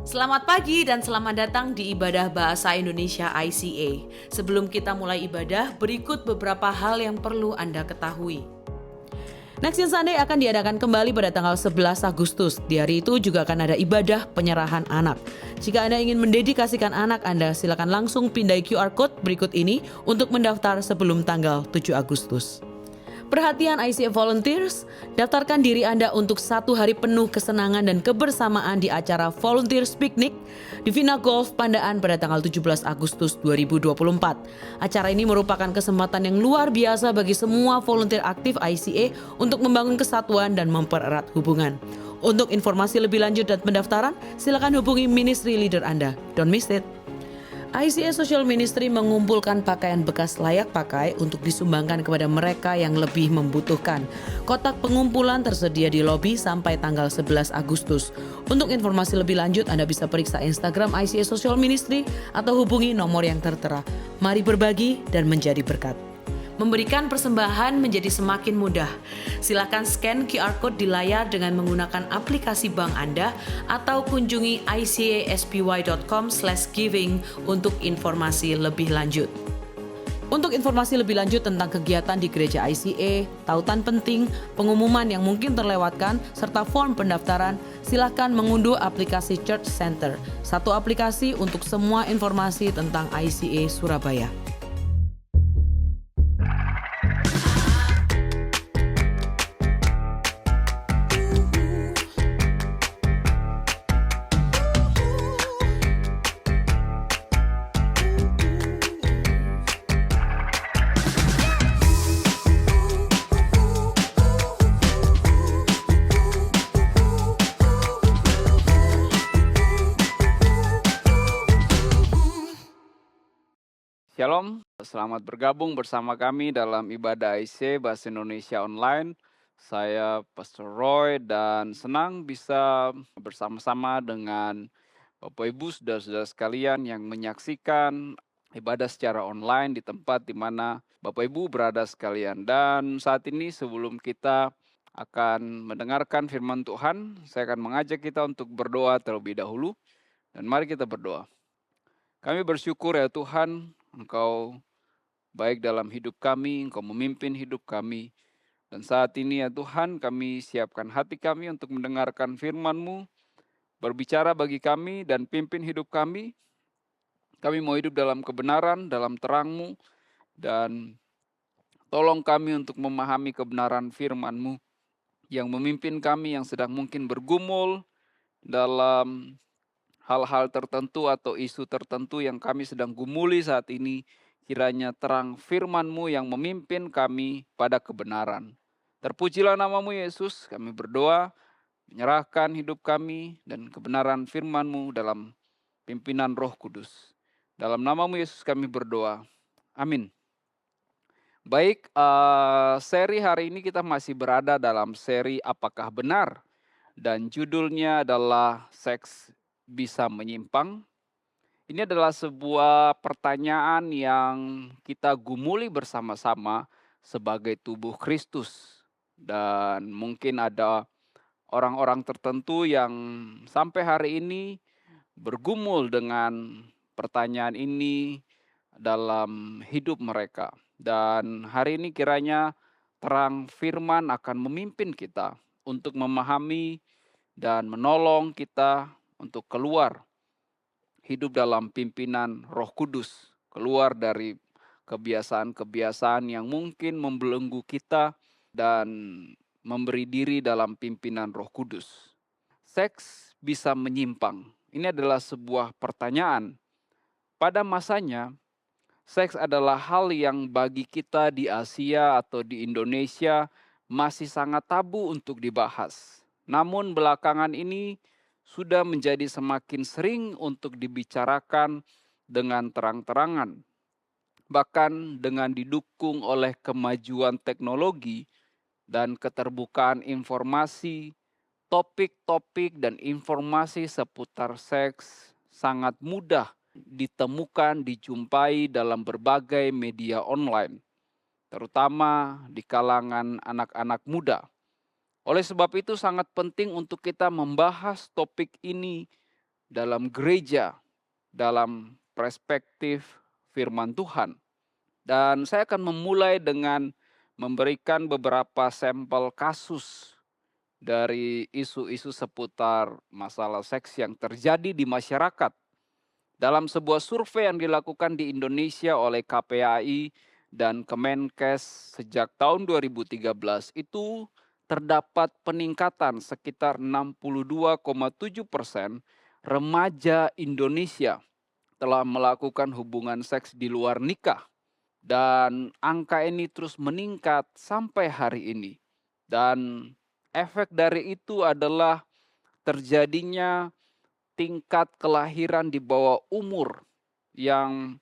Selamat pagi dan selamat datang di Ibadah Bahasa Indonesia ICA. Sebelum kita mulai ibadah, berikut beberapa hal yang perlu Anda ketahui. Next in Sunday akan diadakan kembali pada tanggal 11 Agustus. Di hari itu juga akan ada ibadah penyerahan anak. Jika Anda ingin mendedikasikan anak Anda, silakan langsung pindai QR Code berikut ini untuk mendaftar sebelum tanggal 7 Agustus. Perhatian ICA Volunteers, daftarkan diri Anda untuk 1 hari penuh kesenangan dan kebersamaan di acara Volunteers Picnic di Vina Golf Pandaan pada tanggal 17 Agustus 2024. Acara ini merupakan kesempatan yang luar biasa bagi semua volunteer aktif ICA untuk membangun kesatuan dan mempererat hubungan. Untuk informasi lebih lanjut dan pendaftaran, silakan hubungi ministry leader Anda. Don't miss it. ICA Social Ministry mengumpulkan pakaian bekas layak pakai untuk disumbangkan kepada mereka yang lebih membutuhkan. Kotak pengumpulan tersedia di lobi sampai tanggal 11 Agustus. Untuk informasi lebih lanjut, Anda bisa periksa Instagram ICA Social Ministry atau hubungi nomor yang tertera. Mari berbagi dan menjadi berkat. Memberikan persembahan menjadi semakin mudah. Silakan scan QR Code di layar dengan menggunakan aplikasi bank Anda atau kunjungi icaspy.com/giving untuk informasi lebih lanjut. Untuk informasi lebih lanjut tentang kegiatan di gereja ICA, tautan penting, pengumuman yang mungkin terlewatkan, serta form pendaftaran, silakan mengunduh aplikasi Church Center, satu aplikasi untuk semua informasi tentang ICA Surabaya. Shalom, selamat bergabung bersama kami dalam ibadah IC Bahasa Indonesia Online. Saya Pastor Roy dan senang bisa bersama-sama dengan Bapak Ibu saudara-saudara sekalian yang menyaksikan ibadah secara online di tempat di mana Bapak Ibu berada sekalian. Dan saat ini sebelum kita akan mendengarkan firman Tuhan, saya akan mengajak kita untuk berdoa terlebih dahulu. Dan mari kita berdoa. Kami bersyukur ya Tuhan, Engkau baik dalam hidup kami, Engkau memimpin hidup kami. Dan saat ini ya Tuhan, kami siapkan hati kami untuk mendengarkan firman-Mu, berbicara bagi kami dan pimpin hidup kami. Kami mau hidup dalam kebenaran, dalam terang-Mu, dan tolong kami untuk memahami kebenaran firman-Mu yang memimpin kami yang sedang mungkin bergumul dalam hal-hal tertentu atau isu tertentu yang kami sedang gumuli saat ini, kiranya terang firman-Mu yang memimpin kami pada kebenaran. Terpujilah nama-Mu Yesus, kami berdoa, menyerahkan hidup kami dan kebenaran firman-Mu dalam pimpinan Roh Kudus. Dalam nama-Mu Yesus kami berdoa, amin. Baik, seri hari ini kita masih berada dalam seri Apakah Benar? Dan judulnya adalah Seks Bisa Menyimpang. Ini adalah sebuah pertanyaan yang kita gumuli bersama-sama sebagai tubuh Kristus. Dan mungkin ada orang-orang tertentu yang sampai hari ini bergumul dengan pertanyaan ini dalam hidup mereka. Dan hari ini kiranya terang firman akan memimpin kita untuk memahami dan menolong kita untuk keluar hidup dalam pimpinan Roh Kudus, keluar dari kebiasaan-kebiasaan yang mungkin membelenggu kita dan memberi diri dalam pimpinan Roh Kudus. Seks bisa menyimpang. Ini adalah sebuah pertanyaan. Pada masanya, seks adalah hal yang bagi kita di Asia atau di Indonesia masih sangat tabu untuk dibahas. Namun belakangan ini sudah menjadi semakin sering untuk dibicarakan dengan terang-terangan. Bahkan dengan didukung oleh kemajuan teknologi dan keterbukaan informasi, topik-topik dan informasi seputar seks sangat mudah ditemukan, dijumpai dalam berbagai media online, terutama di kalangan anak-anak muda. Oleh sebab itu sangat penting untuk kita membahas topik ini dalam gereja, dalam perspektif firman Tuhan. Dan saya akan memulai dengan memberikan beberapa sampel kasus dari isu-isu seputar masalah seks yang terjadi di masyarakat. Dalam sebuah survei yang dilakukan di Indonesia oleh KPAI dan Kemenkes sejak tahun 2013 itu terdapat peningkatan sekitar 62,7% remaja Indonesia telah melakukan hubungan seks di luar nikah. Dan angka ini terus meningkat sampai hari ini. Dan efek dari itu adalah terjadinya tingkat kelahiran di bawah umur yang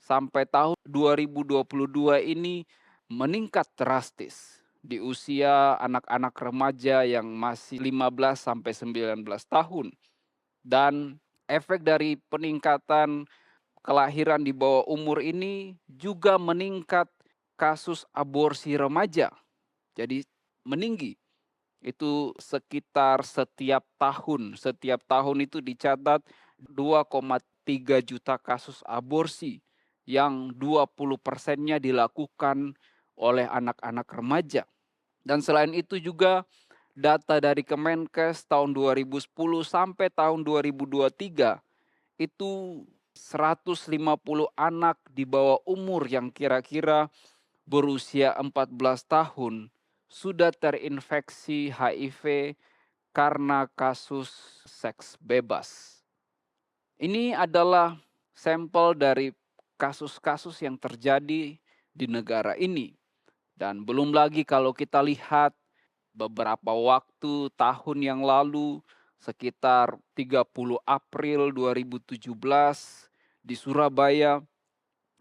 sampai tahun 2022 ini meningkat drastis di usia anak-anak remaja yang masih 15 sampai 19 tahun. Dan efek dari peningkatan kelahiran di bawah umur ini juga meningkat kasus aborsi remaja. Jadi meninggi. Itu sekitar setiap tahun itu dicatat 2,3 juta kasus aborsi yang 20%-nya dilakukan oleh anak-anak remaja. Dan selain itu juga data dari Kemenkes tahun 2010 sampai tahun 2023 itu 150 anak di bawah umur yang kira-kira berusia 14 tahun sudah terinfeksi HIV karena kasus seks bebas. Ini adalah sampel dari kasus-kasus yang terjadi di negara ini. Dan belum lagi kalau kita lihat beberapa waktu tahun yang lalu, sekitar 30 April 2017 di Surabaya,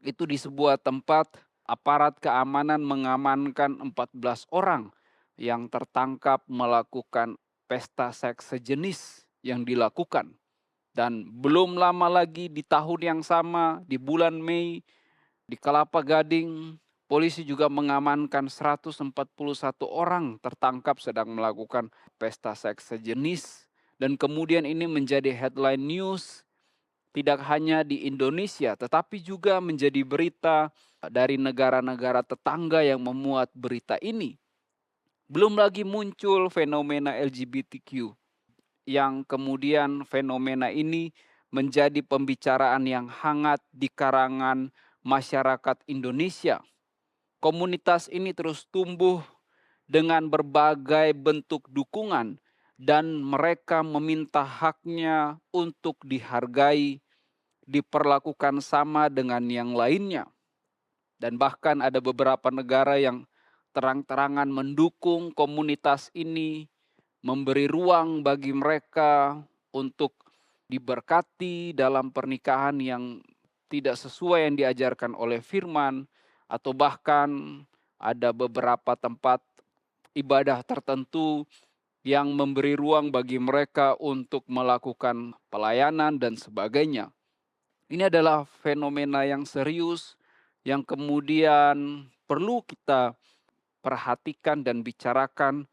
itu di sebuah tempat aparat keamanan mengamankan 14 orang yang tertangkap melakukan pesta seks sejenis yang dilakukan. Dan belum lama lagi di tahun yang sama, di bulan Mei, di Kelapa Gading, polisi juga mengamankan 141 orang tertangkap sedang melakukan pesta seks sejenis. Dan kemudian ini menjadi headline news tidak hanya di Indonesia, tetapi juga menjadi berita dari negara-negara tetangga yang memuat berita ini. Belum lagi muncul fenomena LGBTQ, yang kemudian fenomena ini menjadi pembicaraan yang hangat di kalangan masyarakat Indonesia. Komunitas ini terus tumbuh dengan berbagai bentuk dukungan dan mereka meminta haknya untuk dihargai, diperlakukan sama dengan yang lainnya. Dan bahkan ada beberapa negara yang terang-terangan mendukung komunitas ini, memberi ruang bagi mereka untuk diberkati dalam pernikahan yang tidak sesuai yang diajarkan oleh firman, atau bahkan ada beberapa tempat ibadah tertentu yang memberi ruang bagi mereka untuk melakukan pelayanan dan sebagainya. Ini adalah fenomena yang serius yang kemudian perlu kita perhatikan dan bicarakan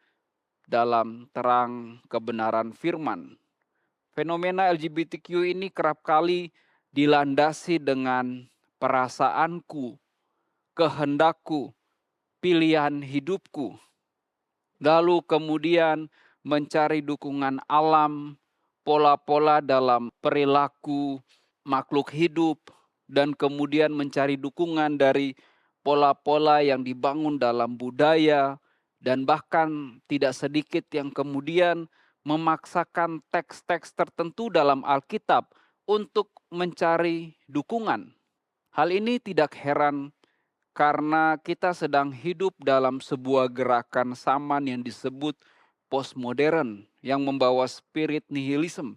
dalam terang kebenaran firman. Fenomena LGBTQ ini kerap kali dilandasi dengan perasaanku, kehendakku, pilihan hidupku. Lalu kemudian mencari dukungan alam, pola-pola dalam perilaku makhluk hidup, dan kemudian mencari dukungan dari pola-pola yang dibangun dalam budaya, dan bahkan tidak sedikit yang kemudian memaksakan teks-teks tertentu dalam Alkitab untuk mencari dukungan. Hal ini tidak heran karena kita sedang hidup dalam sebuah gerakan zaman yang disebut postmodern yang membawa spirit nihilisme,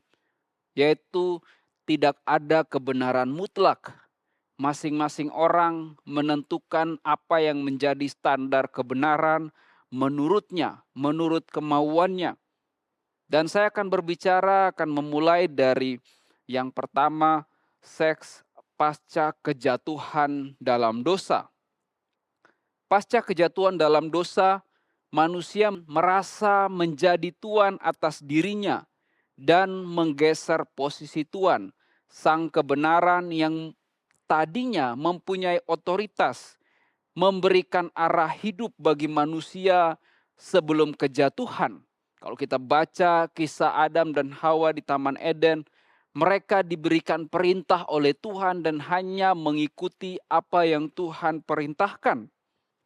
yaitu tidak ada kebenaran mutlak. Masing-masing orang menentukan apa yang menjadi standar kebenaran menurutnya, menurut kemauannya. Dan saya akan berbicara, akan memulai dari yang pertama, seks pasca kejatuhan dalam dosa. Pasca kejatuhan dalam dosa, manusia merasa menjadi tuan atas dirinya dan menggeser posisi Tuhan, sang kebenaran yang tadinya mempunyai otoritas, memberikan arah hidup bagi manusia sebelum kejatuhan. Kalau kita baca kisah Adam dan Hawa di Taman Eden, mereka diberikan perintah oleh Tuhan dan hanya mengikuti apa yang Tuhan perintahkan.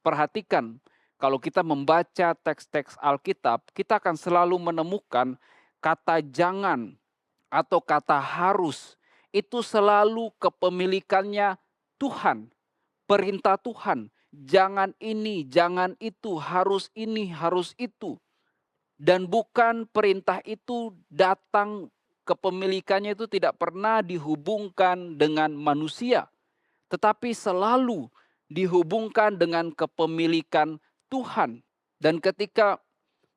Perhatikan, kalau kita membaca teks-teks Alkitab, kita akan selalu menemukan kata jangan atau kata harus. Itu selalu kepemilikannya Tuhan, perintah Tuhan. Jangan ini, jangan itu, harus ini, harus itu. Dan bukan perintah itu datang, kepemilikannya itu tidak pernah dihubungkan dengan manusia, tetapi selalu dihubungkan dengan kepemilikan Tuhan. Dan ketika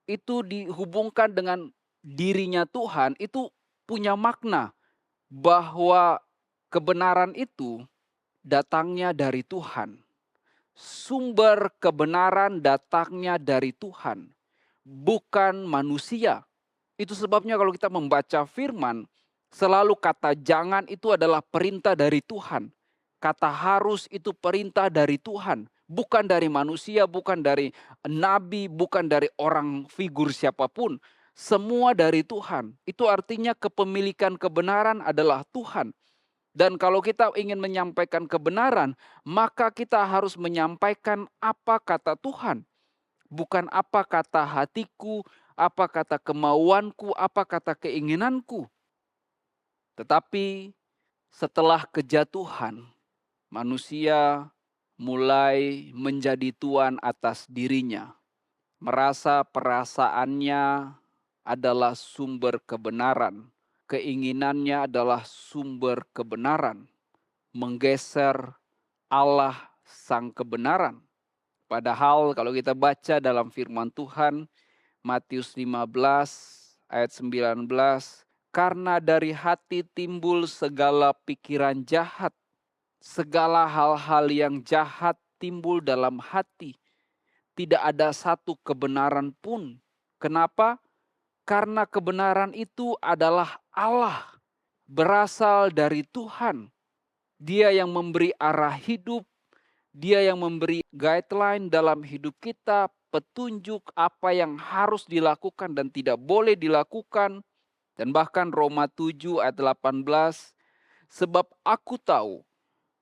itu dihubungkan dengan dirinya Tuhan, itu punya makna bahwa kebenaran itu datangnya dari Tuhan. Sumber kebenaran datangnya dari Tuhan, bukan manusia. Itu sebabnya kalau kita membaca firman, selalu kata jangan itu adalah perintah dari Tuhan. Kata harus itu perintah dari Tuhan, bukan dari manusia, bukan dari nabi, bukan dari orang figur siapapun. Semua dari Tuhan. Itu artinya kepemilikan kebenaran adalah Tuhan. Dan kalau kita ingin menyampaikan kebenaran, maka kita harus menyampaikan apa kata Tuhan. Bukan apa kata hatiku, apa kata kemauanku, apa kata keinginanku. Tetapi setelah kejatuhan, manusia mulai menjadi tuan atas dirinya. Merasa perasaannya adalah sumber kebenaran. Keinginannya adalah sumber kebenaran. Menggeser Allah sang kebenaran. Padahal kalau kita baca dalam firman Tuhan, Matius 15 ayat 19, karena dari hati timbul segala pikiran jahat, segala hal-hal yang jahat timbul dalam hati. Tidak ada satu kebenaran pun. Kenapa? Karena kebenaran itu adalah Allah, berasal dari Tuhan. Dia yang memberi arah hidup, Dia yang memberi guideline dalam hidup kita, petunjuk apa yang harus dilakukan dan tidak boleh dilakukan. Dan bahkan Roma 7 ayat 18, sebab aku tahu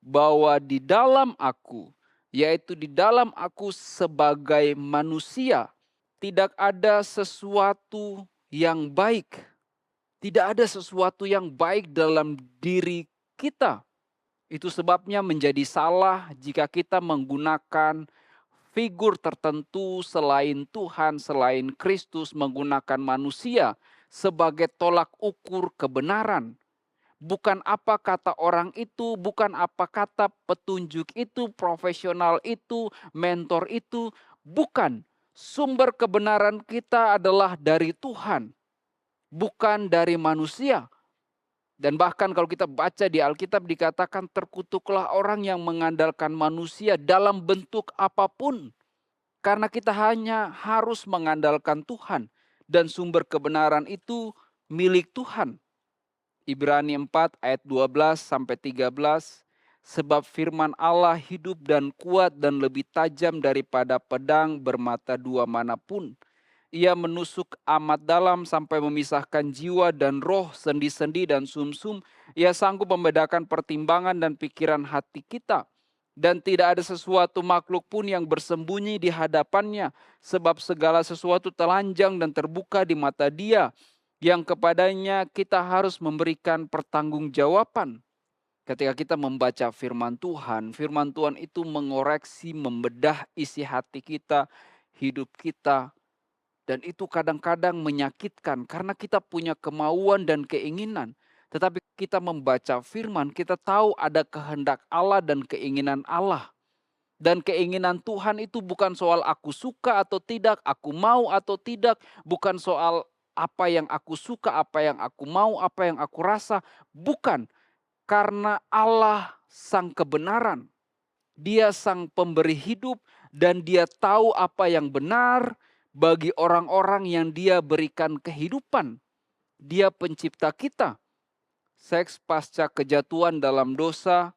bahwa di dalam aku, yaitu di dalam aku sebagai manusia, tidak ada sesuatu yang baik. Tidak ada sesuatu yang baik dalam diri kita. Itu sebabnya menjadi salah jika kita menggunakan figur tertentu selain Tuhan, selain Kristus, menggunakan manusia sebagai tolak ukur kebenaran. Bukan apa kata orang itu, bukan apa kata petunjuk itu, profesional itu, mentor itu, bukan. Sumber kebenaran kita adalah dari Tuhan, bukan dari manusia. Dan bahkan kalau kita baca di Alkitab dikatakan terkutuklah orang yang mengandalkan manusia dalam bentuk apapun. Karena kita hanya harus mengandalkan Tuhan. Dan sumber kebenaran itu milik Tuhan. Ibrani 4 ayat 12 sampai 13. Sebab firman Allah hidup dan kuat dan lebih tajam daripada pedang bermata dua manapun. Ia menusuk amat dalam sampai memisahkan jiwa dan roh, sendi-sendi dan sumsum. Ia sanggup membedakan pertimbangan dan pikiran hati kita. Dan tidak ada sesuatu makhluk pun yang bersembunyi di hadapannya. Sebab segala sesuatu telanjang dan terbuka di mata Dia, yang kepadanya kita harus memberikan pertanggungjawaban. Ketika kita membaca firman Tuhan itu mengoreksi, membedah isi hati kita, hidup kita. Dan itu kadang-kadang menyakitkan karena kita punya kemauan dan keinginan. Tetapi kita membaca firman, kita tahu ada kehendak Allah dan keinginan Allah. Dan keinginan Tuhan itu bukan soal aku suka atau tidak, aku mau atau tidak. Bukan soal apa yang aku suka, apa yang aku mau, apa yang aku rasa. Bukan, karena Allah sang kebenaran. Dia sang pemberi hidup dan Dia tahu apa yang benar bagi orang-orang yang Dia berikan kehidupan. Dia pencipta kita. Seks pasca kejatuhan dalam dosa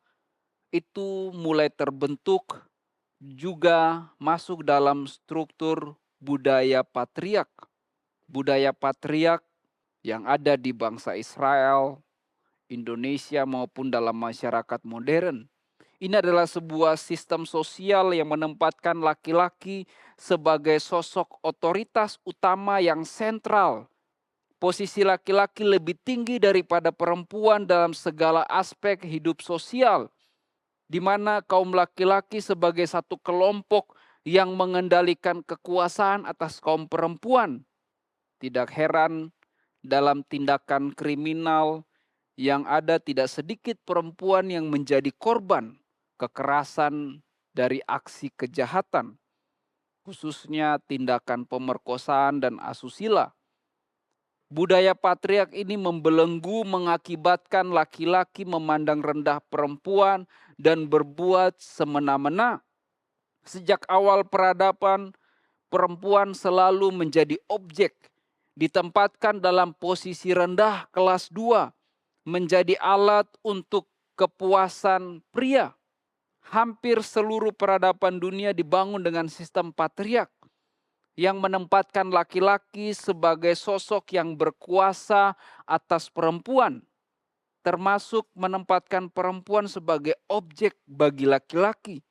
itu mulai terbentuk juga masuk dalam struktur budaya patriark. Budaya patriark yang ada di bangsa Israel, Indonesia maupun dalam masyarakat modern. Ini adalah sebuah sistem sosial yang menempatkan laki-laki sebagai sosok otoritas utama yang sentral. Posisi laki-laki lebih tinggi daripada perempuan dalam segala aspek hidup sosial, di mana kaum laki-laki sebagai satu kelompok yang mengendalikan kekuasaan atas kaum perempuan. Tidak heran dalam tindakan kriminal yang ada tidak sedikit perempuan yang menjadi korban kekerasan dari aksi kejahatan, khususnya tindakan pemerkosaan dan asusila. Budaya patriark ini membelenggu mengakibatkan laki-laki memandang rendah perempuan dan berbuat semena-mena. Sejak awal peradaban, perempuan selalu menjadi objek, ditempatkan dalam posisi rendah kelas 2, menjadi alat untuk kepuasan pria. Hampir seluruh peradaban dunia dibangun dengan sistem patriark yang menempatkan laki-laki sebagai sosok yang berkuasa atas perempuan, termasuk menempatkan perempuan sebagai objek bagi laki-laki.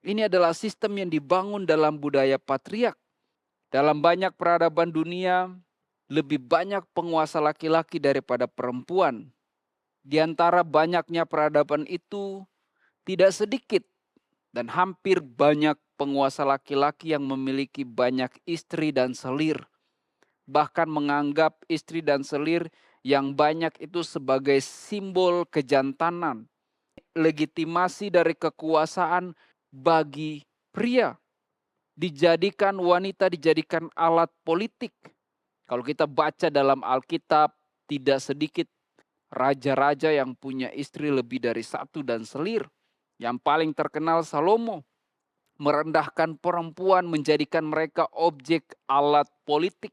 Ini adalah sistem yang dibangun dalam budaya patriark. Dalam banyak peradaban dunia, lebih banyak penguasa laki-laki daripada perempuan. Di antara banyaknya peradaban itu, tidak sedikit dan hampir banyak penguasa laki-laki yang memiliki banyak istri dan selir. Bahkan menganggap istri dan selir yang banyak itu sebagai simbol kejantanan, legitimasi dari kekuasaan bagi pria. Wanita dijadikan alat politik. Kalau kita baca dalam Alkitab, tidak sedikit raja-raja yang punya istri lebih dari satu dan selir. Yang paling terkenal Salomo, merendahkan perempuan, menjadikan mereka objek alat politik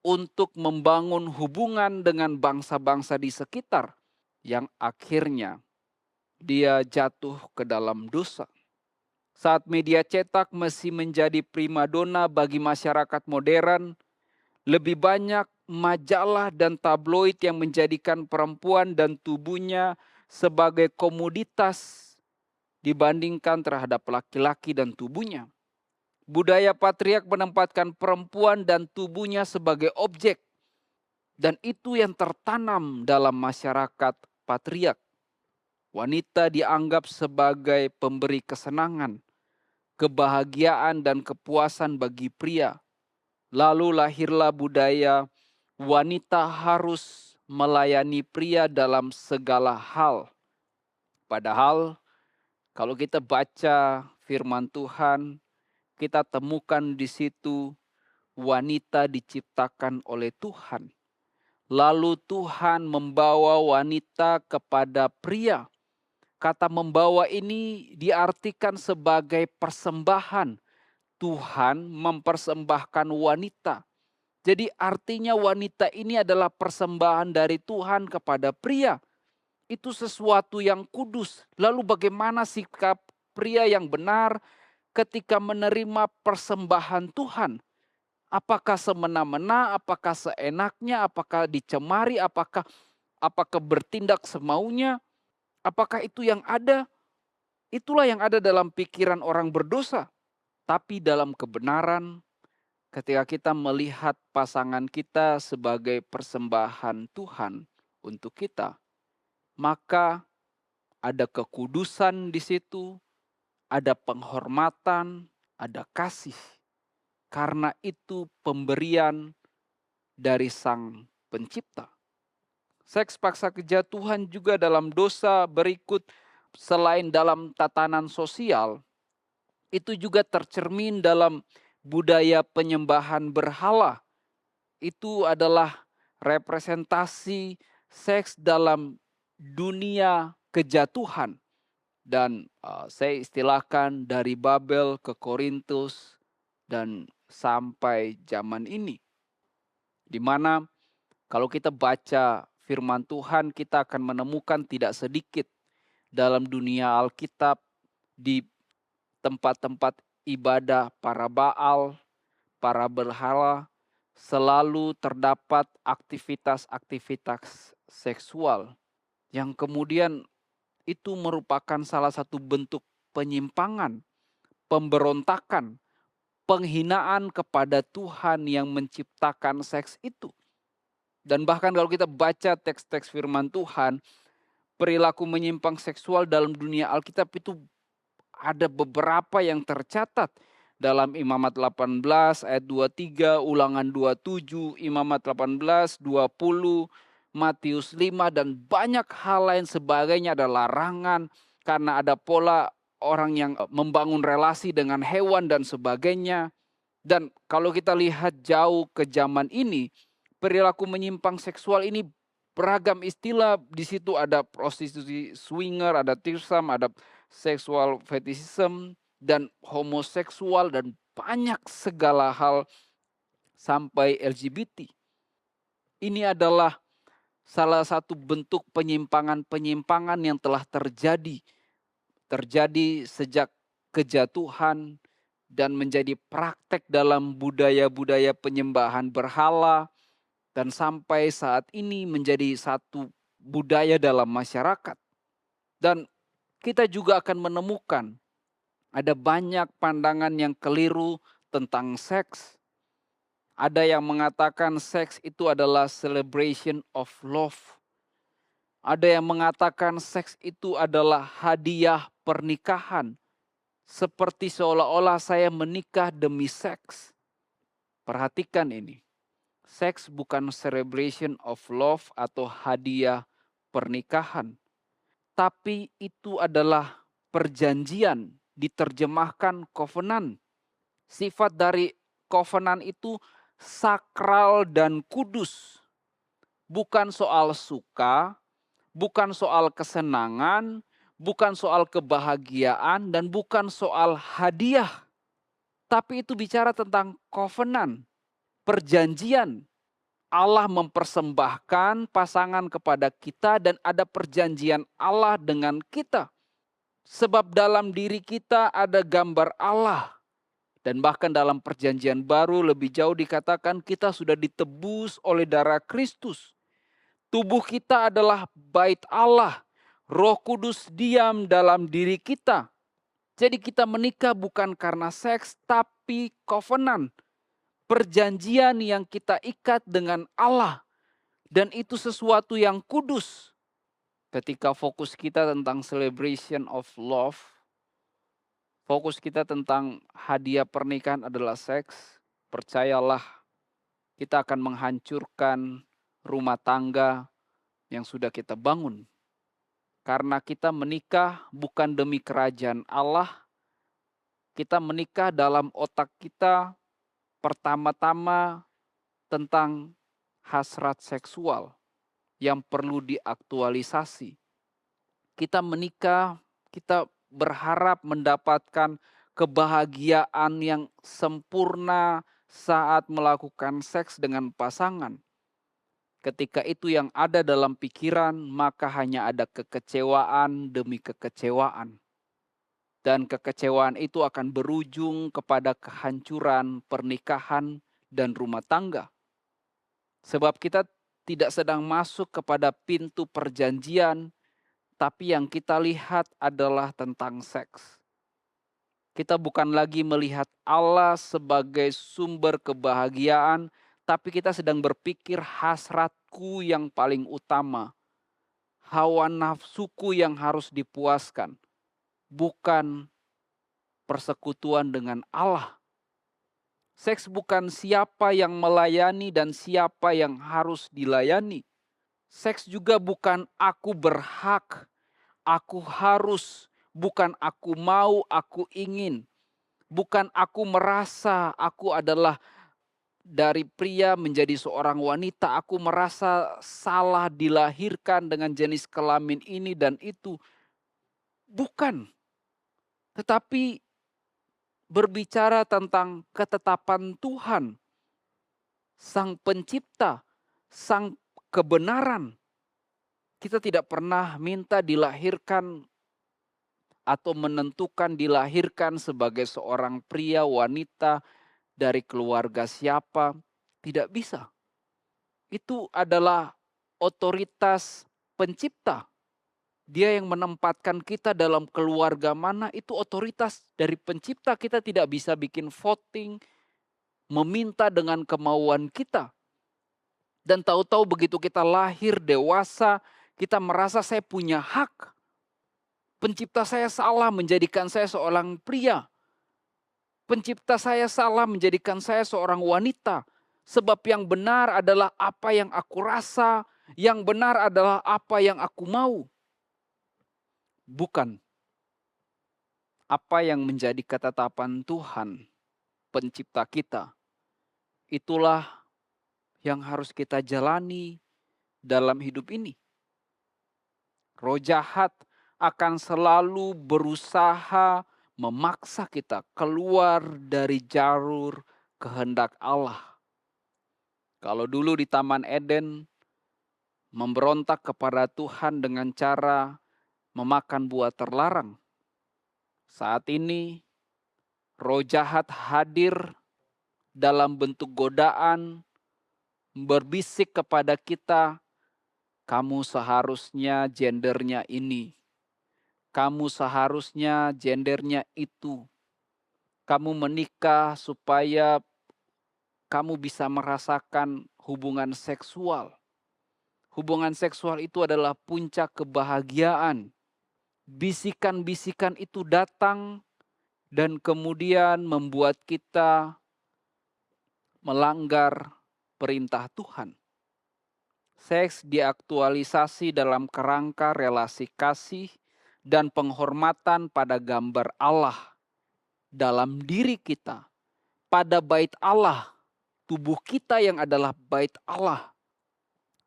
untuk membangun hubungan dengan bangsa-bangsa di sekitar, yang akhirnya dia jatuh ke dalam dosa. Saat media cetak masih menjadi primadona bagi masyarakat modern, lebih banyak majalah dan tabloid yang menjadikan perempuan dan tubuhnya sebagai komoditas dibandingkan terhadap laki-laki dan tubuhnya. Budaya patriark menempatkan perempuan dan tubuhnya sebagai objek. Dan itu yang tertanam dalam masyarakat patriark. Wanita dianggap sebagai pemberi kesenangan, kebahagiaan dan kepuasan bagi pria. Lalu lahirlah budaya wanita harus melayani pria dalam segala hal. Padahal kalau kita baca firman Tuhan, kita temukan di situ wanita diciptakan oleh Tuhan. Lalu Tuhan membawa wanita kepada pria. Kata membawa ini diartikan sebagai persembahan. Tuhan mempersembahkan wanita. Jadi artinya wanita ini adalah persembahan dari Tuhan kepada pria. Itu sesuatu yang kudus. Lalu bagaimana sikap pria yang benar ketika menerima persembahan Tuhan? Apakah semena-mena, apakah seenaknya, apakah dicemari, apakah bertindak semaunya? Apakah itu yang ada? Itulah yang ada dalam pikiran orang berdosa. Tapi dalam kebenaran, ketika kita melihat pasangan kita sebagai persembahan Tuhan untuk kita, maka ada kekudusan di situ, ada penghormatan, ada kasih. Karena itu pemberian dari Sang Pencipta. Seks paksa kejatuhan juga dalam dosa berikut, selain dalam tatanan sosial, itu juga tercermin dalam budaya penyembahan berhala. Itu adalah representasi seks dalam dunia kejatuhan. Dan saya istilahkan dari Babel ke Korintus dan sampai zaman ini. Di mana Kalau kita baca firman Tuhan, kita akan menemukan tidak sedikit dalam dunia Alkitab, di tempat-tempat ibadah para Baal, para berhala, selalu terdapat aktivitas-aktivitas seksual yang kemudian itu merupakan salah satu bentuk penyimpangan, pemberontakan, penghinaan kepada Tuhan yang menciptakan seks itu. Dan bahkan kalau kita baca teks-teks firman Tuhan, perilaku menyimpang seksual dalam dunia Alkitab itu ada beberapa yang tercatat dalam Imamat 18 ayat 23, Ulangan 27, Imamat 18, 20, Matius 5, dan banyak hal lain sebagainya. Ada larangan karena ada pola orang yang membangun relasi dengan hewan dan sebagainya. Dan kalau kita lihat jauh ke zaman ini, perilaku menyimpang seksual ini beragam istilah. Di situ ada prostitusi swinger, ada tirsam, ada sexual fetishism, dan homoseksual, dan banyak segala hal sampai LGBT. Ini adalah salah satu bentuk penyimpangan-penyimpangan yang telah terjadi sejak kejatuhan dan menjadi praktek dalam budaya-budaya penyembahan berhala, dan sampai saat ini menjadi satu budaya dalam masyarakat. Dan kita juga akan menemukan ada banyak pandangan yang keliru tentang seks. Ada yang mengatakan seks itu adalah celebration of love. Ada yang mengatakan seks itu adalah hadiah pernikahan. Seperti seolah-olah saya menikah demi seks. Perhatikan ini. Seks bukan celebration of love atau hadiah pernikahan. Tapi itu adalah perjanjian, diterjemahkan covenant. Sifat dari covenant itu sakral dan kudus. Bukan soal suka, bukan soal kesenangan, bukan soal kebahagiaan, dan bukan soal hadiah. Tapi itu bicara tentang covenant, perjanjian. Allah mempersembahkan pasangan kepada kita dan ada perjanjian Allah dengan kita. Sebab dalam diri kita ada gambar Allah. Dan bahkan dalam perjanjian baru lebih jauh dikatakan kita sudah ditebus oleh darah Kristus. Tubuh kita adalah bait Allah. Roh Kudus diam dalam diri kita. Jadi kita menikah bukan karena seks, tapi covenant. Perjanjian yang kita ikat dengan Allah. Dan itu sesuatu yang kudus. Ketika fokus kita tentang celebration of love, fokus kita tentang hadiah pernikahan adalah seks, percayalah kita akan menghancurkan rumah tangga yang sudah kita bangun. Karena kita menikah bukan demi kerajaan Allah, kita menikah dalam otak kita pertama-tama tentang hasrat seksual yang perlu diaktualisasi. Kita menikah, kita berharap mendapatkan kebahagiaan yang sempurna saat melakukan seks dengan pasangan. Ketika itu yang ada dalam pikiran, maka hanya ada kekecewaan demi kekecewaan. Dan kekecewaan itu akan berujung kepada kehancuran pernikahan dan rumah tangga. Sebab kita tidak sedang masuk kepada pintu perjanjian, tapi yang kita lihat adalah tentang seks. Kita bukan lagi melihat Allah sebagai sumber kebahagiaan, tapi kita sedang berpikir hasratku yang paling utama. Hawa nafsuku yang harus dipuaskan. Bukan persekutuan dengan Allah. Seks bukan siapa yang melayani dan siapa yang harus dilayani. Seks juga bukan aku berhak, aku harus, bukan aku mau, aku ingin. Bukan aku merasa aku adalah dari pria menjadi seorang wanita, aku merasa salah dilahirkan dengan jenis kelamin ini dan itu. Bukan. Tetapi berbicara tentang ketetapan Tuhan, Sang Pencipta, Sang kebenaran. Kita tidak pernah minta dilahirkan atau menentukan dilahirkan sebagai seorang pria, wanita, dari keluarga siapa. Tidak bisa. Itu adalah otoritas pencipta. Dia yang menempatkan kita dalam keluarga mana, itu otoritas dari pencipta. Kita tidak bisa bikin voting, meminta dengan kemauan kita. Dan tahu-tahu begitu kita lahir dewasa, kita merasa saya punya hak. Pencipta saya salah menjadikan saya seorang pria. Pencipta saya salah menjadikan saya seorang wanita. Sebab yang benar adalah apa yang aku rasa, yang benar adalah apa yang aku mau. Bukan apa yang menjadi ketetapan Tuhan, pencipta kita. Itulah yang harus kita jalani dalam hidup ini. Roh jahat akan selalu berusaha memaksa kita keluar dari jalur kehendak Allah. Kalau dulu di Taman Eden, memberontak kepada Tuhan dengan cara memakan buah terlarang. Saat ini, roh jahat hadir dalam bentuk godaan, berbisik kepada kita, kamu seharusnya gendernya ini. Kamu seharusnya gendernya itu. Kamu menikah supaya kamu bisa merasakan hubungan seksual. Hubungan seksual itu adalah puncak kebahagiaan. Bisikan-bisikan itu datang dan kemudian membuat kita melanggar perintah Tuhan. Seks diaktualisasi dalam kerangka relasi kasih dan penghormatan pada gambar Allah dalam diri kita, pada bait Allah, tubuh kita yang adalah bait Allah.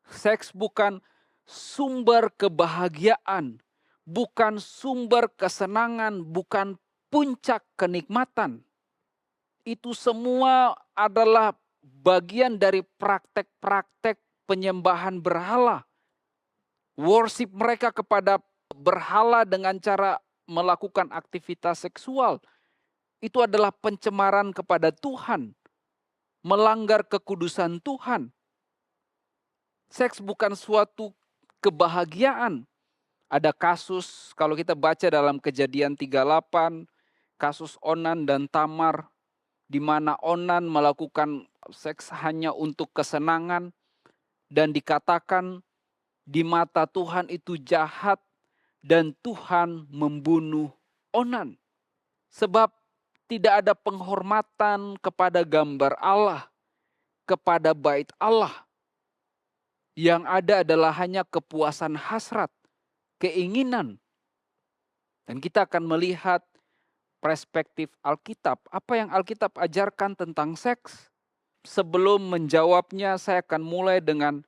Seks bukan sumber kebahagiaan, bukan sumber kesenangan, bukan puncak kenikmatan. Itu semua adalah bagian dari praktek-praktek penyembahan berhala. Worship mereka kepada berhala dengan cara melakukan aktivitas seksual. Itu adalah pencemaran kepada Tuhan. Melanggar kekudusan Tuhan. Seks bukan suatu kebahagiaan. Ada kasus, kalau kita baca dalam Kejadian 38, kasus Onan dan Tamar, di mana Onan melakukan seks hanya untuk kesenangan, dan dikatakan di mata Tuhan itu jahat, dan Tuhan membunuh Onan. Sebab tidak ada penghormatan kepada gambar Allah, kepada bait Allah. Yang ada adalah hanya kepuasan hasrat, keinginan. Dan kita akan melihat perspektif Alkitab. Apa yang Alkitab ajarkan tentang seks? Sebelum menjawabnya, saya akan mulai dengan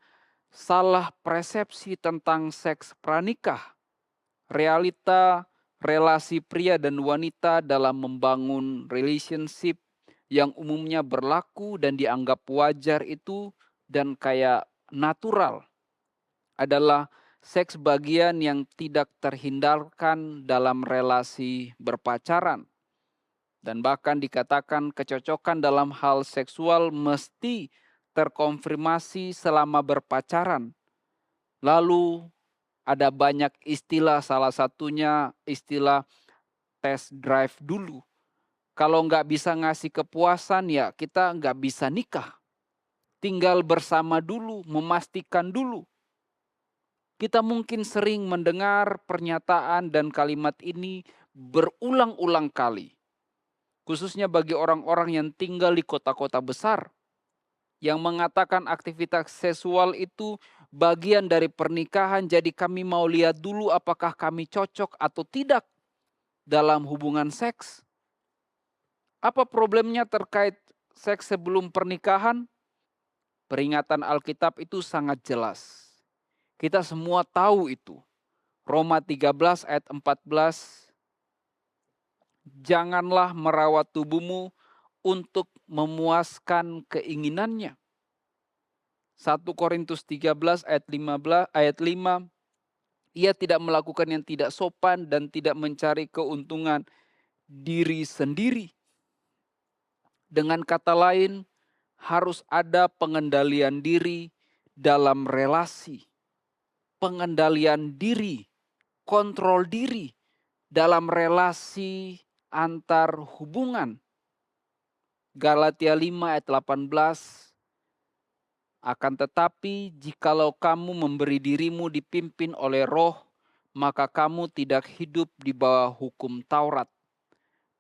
salah persepsi tentang seks pranikah. Realita relasi pria dan wanita dalam membangun relationship yang umumnya berlaku dan dianggap wajar itu dan kayak natural adalah seks bagian yang tidak terhindarkan dalam relasi berpacaran. Dan bahkan dikatakan kecocokan dalam hal seksual mesti terkonfirmasi selama berpacaran. Lalu ada banyak istilah, salah satunya istilah test drive dulu. Kalau nggak bisa ngasih kepuasan ya kita nggak bisa nikah. Tinggal bersama dulu, memastikan dulu. Kita mungkin sering mendengar pernyataan dan kalimat ini berulang-ulang kali. Khususnya bagi orang-orang yang tinggal di kota-kota besar. Yang mengatakan aktivitas seksual itu bagian dari pernikahan, jadi kami mau lihat dulu apakah kami cocok atau tidak dalam hubungan seks. Apa problemnya terkait seks sebelum pernikahan? Peringatan Alkitab itu sangat jelas. Kita semua tahu itu. Roma 13 ayat 14. Janganlah merawat tubuhmu untuk memuaskan keinginannya. 1 Korintus 13 ayat 15, ayat 5, ia tidak melakukan yang tidak sopan dan tidak mencari keuntungan diri sendiri. Dengan kata lain, harus ada pengendalian diri dalam relasi. Pengendalian diri, kontrol diri dalam relasi antar hubungan. Galatia 5 ayat 18, akan tetapi jikalau kamu memberi dirimu dipimpin oleh Roh, maka kamu tidak hidup di bawah hukum Taurat.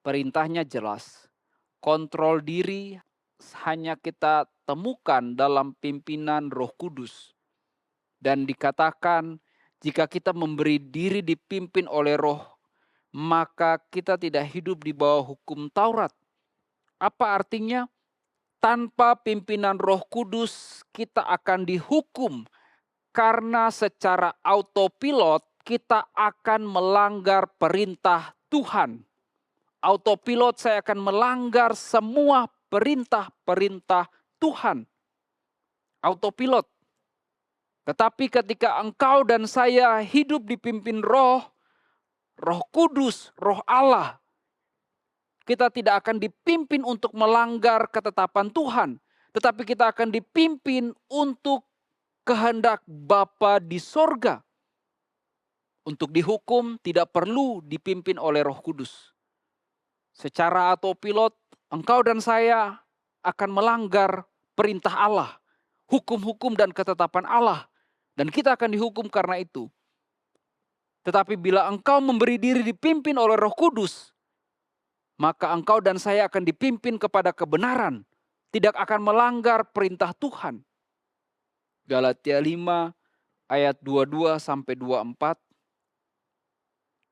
Perintahnya jelas, kontrol diri hanya kita temukan dalam pimpinan Roh Kudus. Dan dikatakan jika kita memberi diri dipimpin oleh Roh, maka kita tidak hidup di bawah hukum Taurat. Apa artinya? Tanpa pimpinan Roh Kudus kita akan dihukum karena secara autopilot kita akan melanggar perintah Tuhan. Autopilot saya akan melanggar semua perintah-perintah Tuhan. Autopilot. Tetapi ketika engkau dan saya hidup dipimpin Roh Kudus, Roh Allah, kita tidak akan dipimpin untuk melanggar ketetapan Tuhan, tetapi kita akan dipimpin untuk kehendak Bapa di sorga. Untuk dihukum tidak perlu dipimpin oleh Roh Kudus. Secara autopilot, engkau dan saya akan melanggar perintah Allah, hukum-hukum dan ketetapan Allah, dan kita akan dihukum karena itu. Tetapi bila engkau memberi diri dipimpin oleh Roh Kudus, maka engkau dan saya akan dipimpin kepada kebenaran, tidak akan melanggar perintah Tuhan. Galatia 5 ayat 22 sampai 24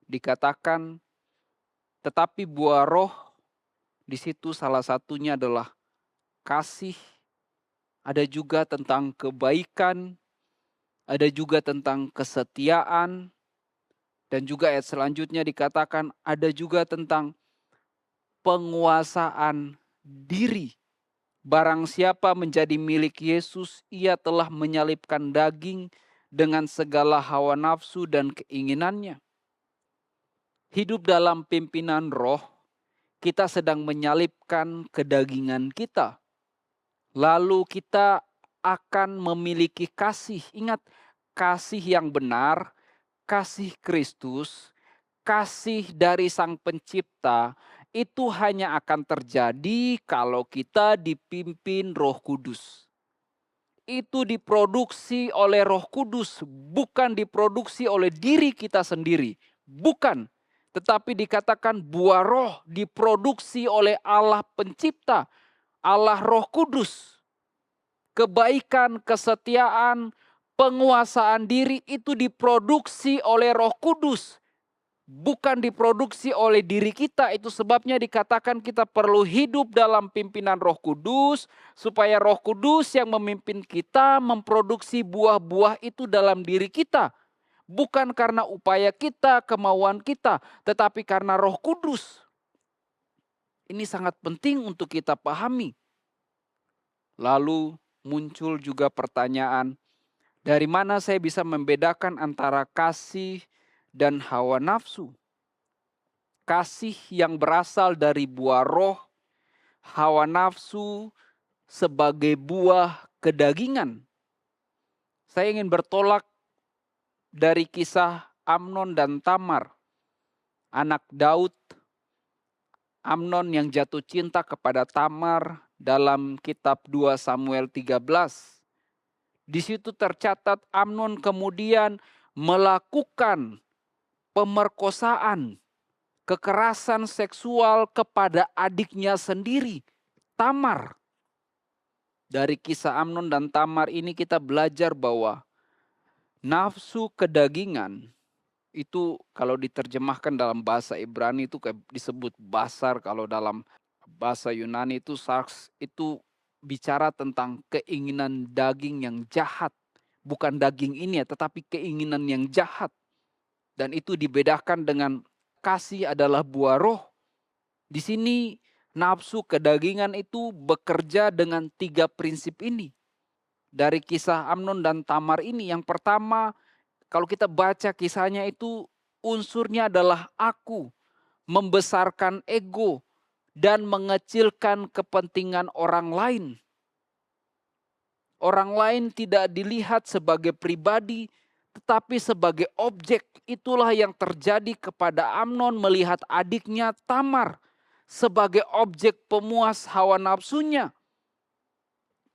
dikatakan, tetapi buah Roh di situ salah satunya adalah kasih, ada juga tentang kebaikan, ada juga tentang kesetiaan, dan juga ayat selanjutnya dikatakan ada juga tentang penguasaan diri. Barang siapa menjadi milik Yesus, ia telah menyalibkan daging dengan segala hawa nafsu dan keinginannya. Hidup dalam pimpinan Roh, kita sedang menyalibkan kedagingan kita. Lalu kita akan memiliki kasih. Ingat, kasih yang benar, kasih Kristus, kasih dari Sang Pencipta, itu hanya akan terjadi kalau kita dipimpin Roh Kudus. Itu diproduksi oleh Roh Kudus, bukan diproduksi oleh diri kita sendiri. Bukan, tetapi dikatakan buah Roh diproduksi oleh Allah Pencipta, Allah Roh Kudus. Kebaikan, kesetiaan, penguasaan diri itu diproduksi oleh Roh Kudus. Bukan diproduksi oleh diri kita. Itu sebabnya dikatakan kita perlu hidup dalam pimpinan Roh Kudus, supaya Roh Kudus yang memimpin kita memproduksi buah-buah itu dalam diri kita. Bukan karena upaya kita, kemauan kita, tetapi karena Roh Kudus. Ini sangat penting untuk kita pahami. Lalu muncul juga pertanyaan, dari mana saya bisa membedakan antara kasih dan hawa nafsu? Kasih yang berasal dari buah Roh, hawa nafsu sebagai buah kedagingan. Saya ingin bertolak dari kisah Amnon dan Tamar, anak Daud. Amnon yang jatuh cinta kepada Tamar dalam kitab 2 Samuel 13. Di situ tercatat Amnon kemudian melakukan pemerkosaan, kekerasan seksual kepada adiknya sendiri, Tamar. Dari kisah Amnon dan Tamar ini kita belajar bahwa nafsu kedagingan itu kalau diterjemahkan dalam bahasa Ibrani itu disebut basar, kalau dalam bahasa Yunani itu sarx, itu bicara tentang keinginan daging yang jahat. Bukan daging ini ya, tetapi keinginan yang jahat. Dan itu dibedakan dengan kasih adalah buah Roh. Di sini nafsu kedagingan itu bekerja dengan 3 prinsip ini. dari kisah Amnon dan Tamar ini. Yang pertama, kalau kita baca kisahnya itu unsurnya adalah aku, membesarkan ego, dan mengecilkan kepentingan orang lain. Orang lain tidak dilihat sebagai pribadi, tetapi sebagai objek. Itulah yang terjadi kepada Amnon melihat adiknya Tamar sebagai objek pemuas hawa nafsunya.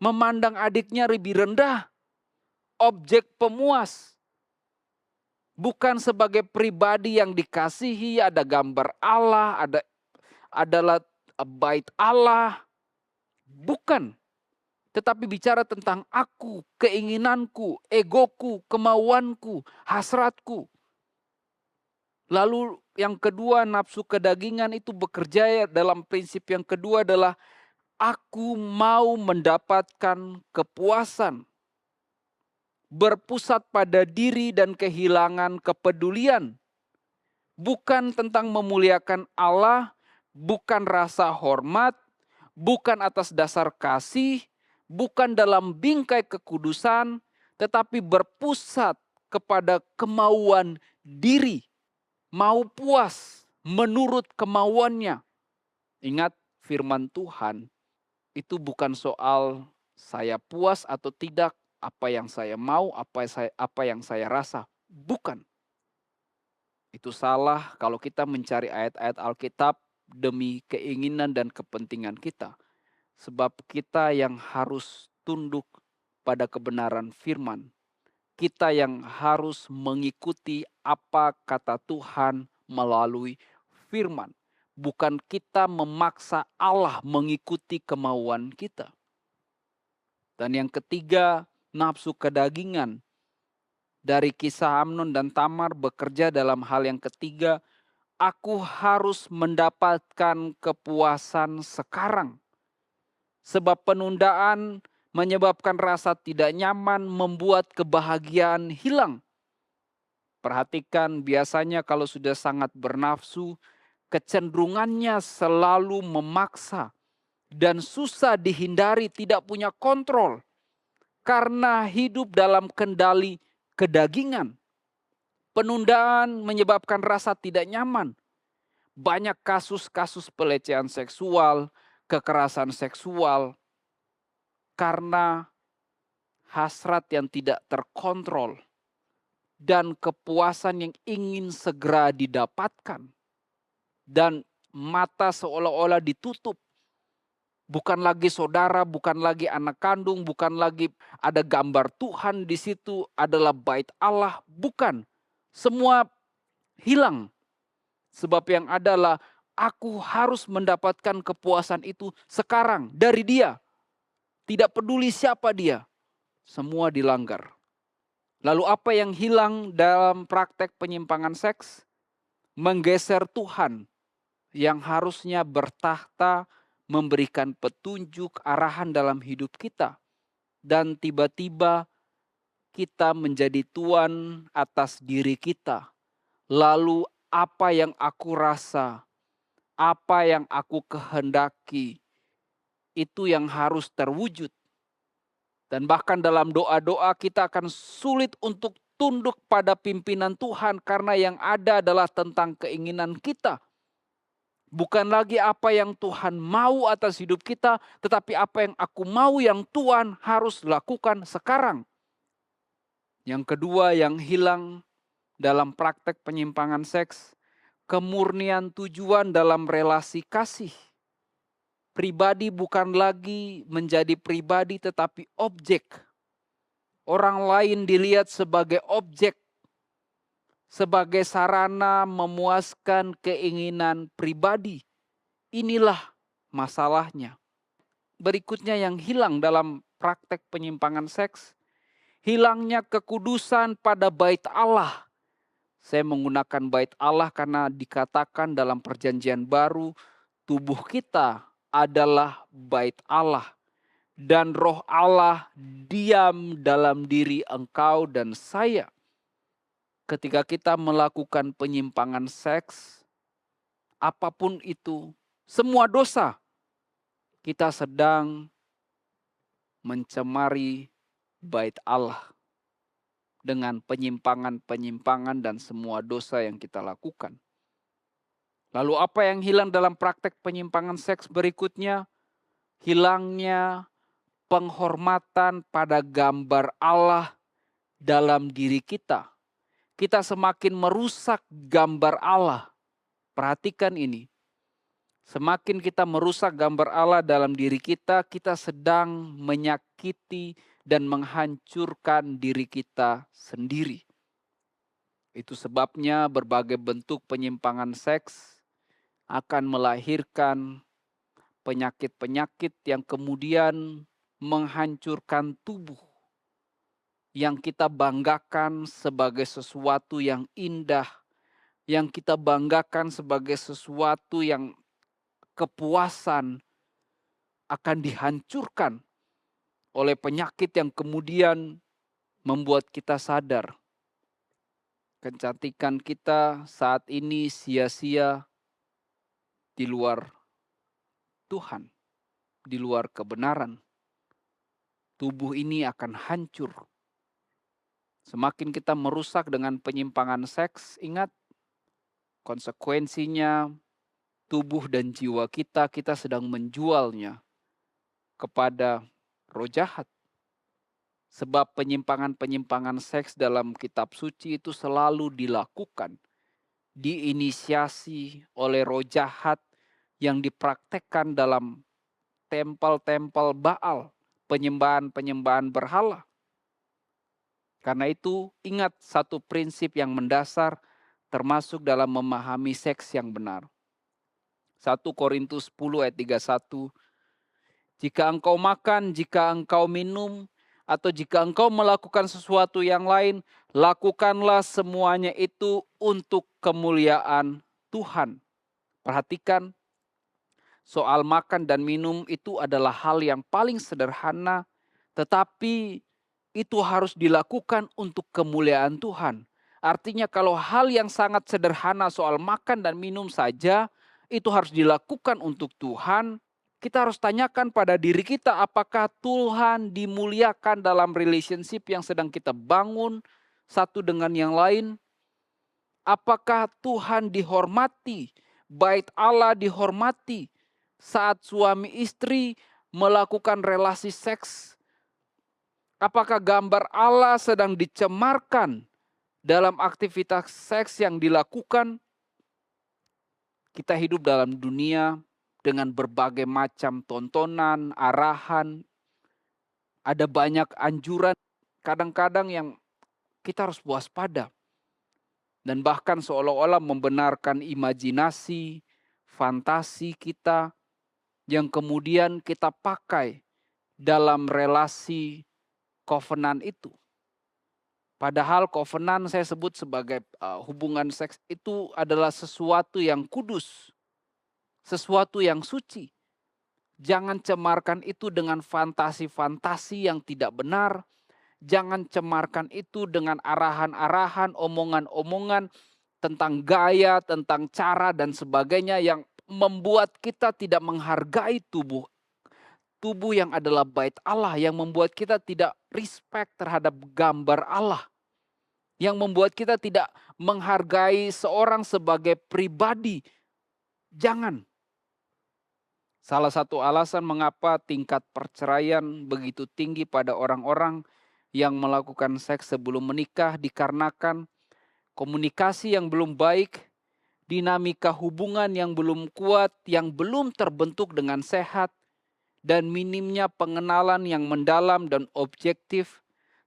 Memandang adiknya lebih rendah, objek pemuas. Bukan sebagai pribadi yang dikasihi, ada gambar Allah, adalah bait Allah. Bukan. Tetapi bicara tentang aku, keinginanku, egoku, kemauanku, hasratku. Lalu yang kedua, nafsu kedagingan itu bekerja dalam prinsip yang kedua adalah aku mau mendapatkan kepuasan. Berpusat pada diri dan kehilangan kepedulian. Bukan tentang memuliakan Allah, bukan rasa hormat, bukan atas dasar kasih, bukan dalam bingkai kekudusan, tetapi berpusat kepada kemauan diri. Mau puas menurut kemauannya. Ingat, firman Tuhan itu bukan soal saya puas atau tidak, apa yang saya mau, apa yang saya rasa. Bukan. Itu salah kalau kita mencari ayat-ayat Alkitab demi keinginan dan kepentingan kita. Sebab kita yang harus tunduk pada kebenaran firman. Kita yang harus mengikuti apa kata Tuhan melalui firman. Bukan kita memaksa Allah mengikuti kemauan kita. Dan yang ketiga, nafsu kedagingan. Dari kisah Amnon dan Tamar bekerja dalam hal yang ketiga, aku harus mendapatkan kepuasan sekarang. Sebab penundaan menyebabkan rasa tidak nyaman, membuat kebahagiaan hilang. Perhatikan, biasanya kalau sudah sangat bernafsu, kecenderungannya selalu memaksa dan susah dihindari, tidak punya kontrol. Karena hidup dalam kendali kedagingan. Penundaan menyebabkan rasa tidak nyaman. Banyak kasus-kasus pelecehan seksual, kekerasan seksual, karena hasrat yang tidak terkontrol dan kepuasan yang ingin segera didapatkan. Dan mata seolah-olah ditutup. Bukan lagi saudara, bukan lagi anak kandung, bukan lagi ada gambar Tuhan di situ, adalah bait Allah, bukan. Semua hilang. Sebab yang adalah aku harus mendapatkan kepuasan itu sekarang dari dia. Tidak peduli siapa dia, semua dilanggar. Lalu apa yang hilang dalam praktek penyimpangan seks? Menggeser Tuhan yang harusnya bertahta memberikan petunjuk arahan dalam hidup kita. Dan tiba-tiba kita menjadi tuan atas diri kita. Lalu apa yang aku rasa, apa yang aku kehendaki, itu yang harus terwujud. Dan bahkan dalam doa-doa kita akan sulit untuk tunduk pada pimpinan Tuhan karena yang ada adalah tentang keinginan kita. Bukan lagi apa yang Tuhan mau atas hidup kita, tetapi apa yang aku mau yang Tuhan harus lakukan sekarang. Yang kedua yang hilang dalam praktek penyimpangan seks, kemurnian tujuan dalam relasi kasih. Pribadi bukan lagi menjadi pribadi tetapi objek. Orang lain dilihat sebagai objek, sebagai sarana memuaskan keinginan pribadi. Inilah masalahnya. Berikutnya yang hilang dalam praktek penyimpangan seks, hilangnya kekudusan pada bait Allah. Saya menggunakan bait Allah karena dikatakan dalam perjanjian baru, tubuh kita adalah bait Allah. Dan roh Allah diam dalam diri engkau dan saya. Ketika kita melakukan penyimpangan seks, apapun itu, semua dosa, kita sedang mencemari bait Allah dengan penyimpangan-penyimpangan dan semua dosa yang kita lakukan. Lalu apa yang hilang dalam praktek penyimpangan seks berikutnya? Hilangnya penghormatan pada gambar Allah dalam diri kita. Kita semakin merusak gambar Allah. Perhatikan ini. Semakin kita merusak gambar Allah dalam diri kita, kita sedang menyakiti dan menghancurkan diri kita sendiri. Itu sebabnya berbagai bentuk penyimpangan seks akan melahirkan penyakit-penyakit yang kemudian menghancurkan tubuh yang kita banggakan sebagai sesuatu yang indah, yang kita banggakan sebagai sesuatu yang kepuasan, akan dihancurkan oleh penyakit yang kemudian membuat kita sadar kecantikan kita saat ini sia-sia di luar Tuhan, di luar kebenaran. Tubuh ini akan hancur. Semakin kita merusak dengan penyimpangan seks, ingat konsekuensinya tubuh dan jiwa kita sedang menjualnya kepada roh jahat. Sebab penyimpangan-penyimpangan seks dalam kitab suci itu selalu dilakukan, diinisiasi oleh roh jahat yang dipraktekkan dalam tempel-tempel Baal, penyembahan-penyembahan berhala. Karena itu ingat satu prinsip yang mendasar termasuk dalam memahami seks yang benar. 1 Korintus 10 ayat 31. Jika engkau makan, jika engkau minum, atau jika engkau melakukan sesuatu yang lain, lakukanlah semuanya itu untuk kemuliaan Tuhan. Perhatikan, soal makan dan minum itu adalah hal yang paling sederhana, tetapi itu harus dilakukan untuk kemuliaan Tuhan. Artinya kalau hal yang sangat sederhana soal makan dan minum saja, itu harus dilakukan untuk Tuhan. Kita harus tanyakan pada diri kita apakah Tuhan dimuliakan dalam relationship yang sedang kita bangun satu dengan yang lain. Apakah Tuhan dihormati, bait Allah dihormati saat suami istri melakukan relasi seks. Apakah gambar Allah sedang dicemarkan dalam aktivitas seks yang dilakukan? Kita hidup dalam dunia dengan berbagai macam tontonan, arahan. Ada banyak anjuran, kadang-kadang yang kita harus waspada. Dan bahkan seolah-olah membenarkan imajinasi, fantasi kita yang kemudian kita pakai dalam relasi covenant itu. Padahal covenant saya sebut sebagai hubungan seks itu adalah sesuatu yang kudus. Sesuatu yang suci. Jangan cemarkan itu dengan fantasi-fantasi yang tidak benar. Jangan cemarkan itu dengan arahan-arahan, omongan-omongan tentang gaya, tentang cara dan sebagainya yang membuat kita tidak menghargai tubuh. Tubuh yang adalah bait Allah, yang membuat kita tidak respect terhadap gambar Allah. Yang membuat kita tidak menghargai seorang sebagai pribadi. Jangan. Salah satu alasan mengapa tingkat perceraian begitu tinggi pada orang-orang yang melakukan seks sebelum menikah dikarenakan komunikasi yang belum baik, dinamika hubungan yang belum kuat, yang belum terbentuk dengan sehat, dan minimnya pengenalan yang mendalam dan objektif,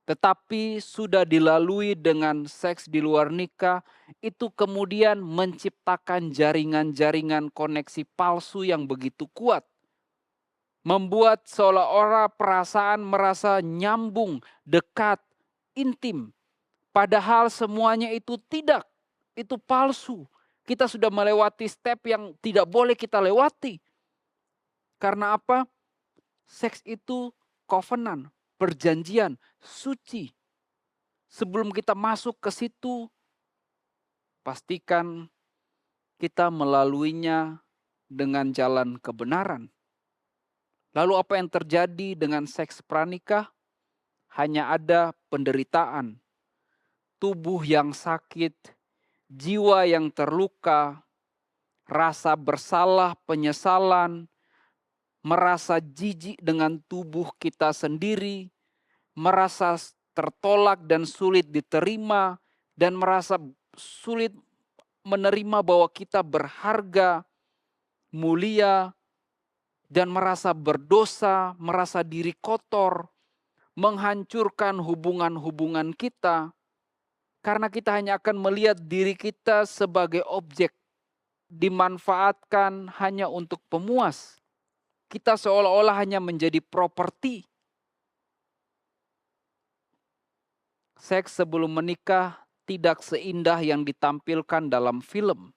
tetapi sudah dilalui dengan seks di luar nikah, itu kemudian menciptakan jaringan-jaringan koneksi palsu yang begitu kuat. Membuat seolah-olah perasaan merasa nyambung, dekat, intim. Padahal semuanya itu tidak, itu palsu. Kita sudah melewati step yang tidak boleh kita lewati. Karena apa? Seks itu covenant, perjanjian, suci. Sebelum kita masuk ke situ, pastikan kita melaluinya dengan jalan kebenaran. Lalu apa yang terjadi dengan seks pranikah? hanya ada penderitaan, tubuh yang sakit, jiwa yang terluka, rasa bersalah, penyesalan, merasa jijik dengan tubuh kita sendiri, merasa tertolak dan sulit diterima, dan merasa sulit menerima bahwa kita berharga, mulia, dan merasa berdosa, merasa diri kotor, menghancurkan hubungan-hubungan kita, karena kita hanya akan melihat diri kita sebagai objek, dimanfaatkan hanya untuk pemuas. Kita seolah-olah hanya menjadi properti. Seks sebelum menikah tidak seindah yang ditampilkan dalam film.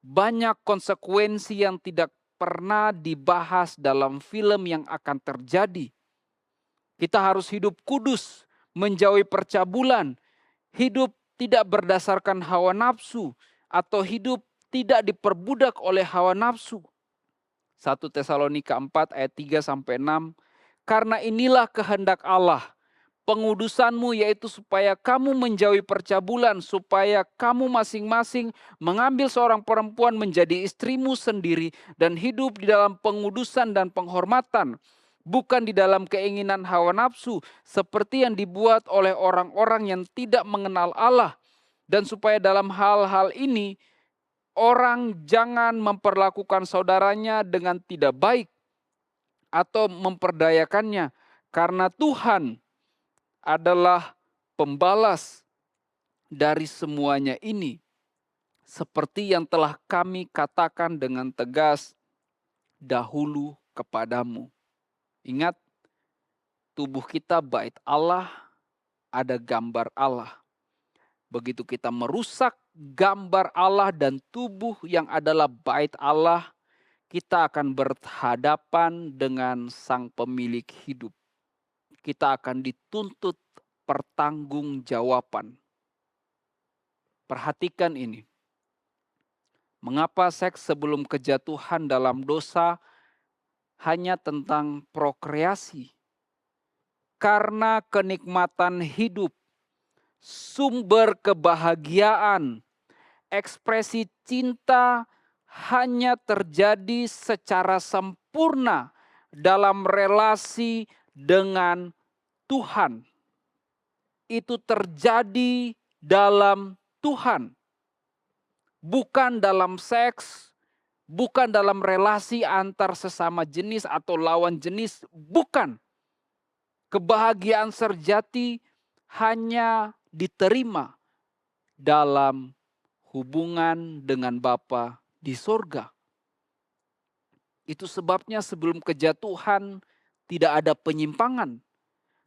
Banyak konsekuensi yang tidak pernah dibahas dalam film yang akan terjadi. Kita harus hidup kudus, menjauhi percabulan, hidup tidak berdasarkan hawa nafsu, atau hidup tidak diperbudak oleh hawa nafsu. 1 Tesalonika 4 ayat 3-6, karena inilah kehendak Allah, pengudusanmu yaitu supaya kamu menjauhi percabulan, supaya kamu masing-masing mengambil seorang perempuan menjadi istrimu sendiri dan hidup di dalam pengudusan dan penghormatan, bukan di dalam keinginan hawa nafsu, seperti yang dibuat oleh orang-orang yang tidak mengenal Allah. Dan supaya dalam hal-hal ini, orang jangan memperlakukan saudaranya dengan tidak baik atau memperdayakannya, karena Tuhan adalah pembalas dari semuanya ini. Seperti yang telah kami katakan dengan tegas dahulu kepadamu. Ingat, tubuh kita bait Allah, ada gambar Allah. Begitu kita merusak gambar Allah dan tubuh yang adalah bait Allah, kita akan berhadapan dengan Sang Pemilik hidup. Kita akan dituntut pertanggungjawaban. Perhatikan ini. Mengapa seks sebelum kejatuhan dalam dosa hanya tentang prokreasi? Karena kenikmatan hidup, sumber kebahagiaan, ekspresi cinta hanya terjadi secara sempurna dalam relasi dengan Tuhan. Itu terjadi dalam Tuhan. Bukan dalam seks, bukan dalam relasi antar sesama jenis atau lawan jenis, bukan. Kebahagiaan sejati hanya diterima dalam hubungan dengan Bapa di sorga. Itu sebabnya sebelum kejatuhan tidak ada penyimpangan.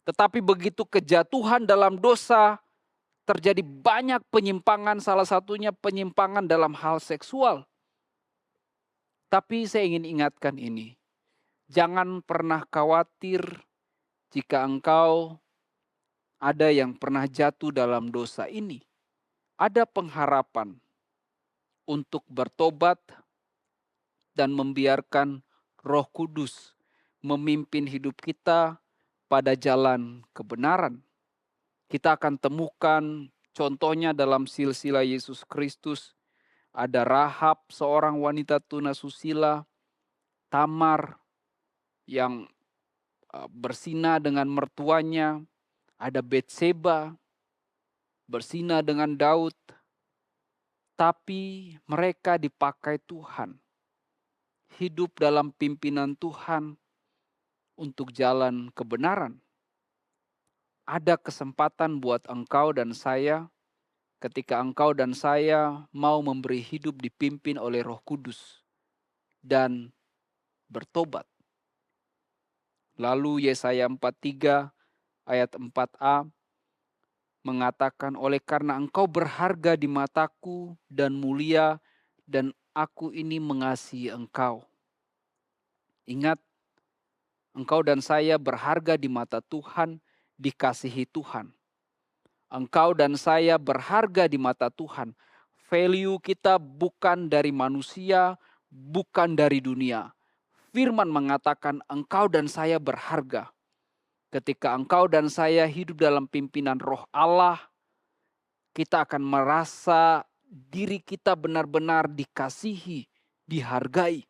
Tetapi begitu kejatuhan dalam dosa, terjadi banyak penyimpangan, salah satunya penyimpangan dalam hal seksual. Tapi saya ingin ingatkan ini, jangan pernah khawatir jika engkau ada yang pernah jatuh dalam dosa ini. Ada pengharapan untuk bertobat dan membiarkan Roh Kudus memimpin hidup kita pada jalan kebenaran. Kita akan temukan contohnya dalam silsilah Yesus Kristus. Ada Rahab, seorang wanita tunasusila, Tamar yang berzina dengan mertuanya, ada Betseba berzina dengan Daud, tapi mereka dipakai Tuhan, hidup dalam pimpinan Tuhan untuk jalan kebenaran. Ada kesempatan buat engkau dan saya ketika engkau dan saya mau memberi hidup dipimpin oleh Roh Kudus dan bertobat. Lalu Yesaya 43 ayat 4a mengatakan, oleh karena engkau berharga di mataku dan mulia, dan aku ini mengasihi engkau. Ingat, engkau dan saya berharga di mata Tuhan, dikasihi Tuhan. Engkau dan saya berharga di mata Tuhan. Value kita bukan dari manusia, bukan dari dunia. Firman mengatakan engkau dan saya berharga. Ketika engkau dan saya hidup dalam pimpinan Roh Allah, kita akan merasa diri kita benar-benar dikasihi, dihargai.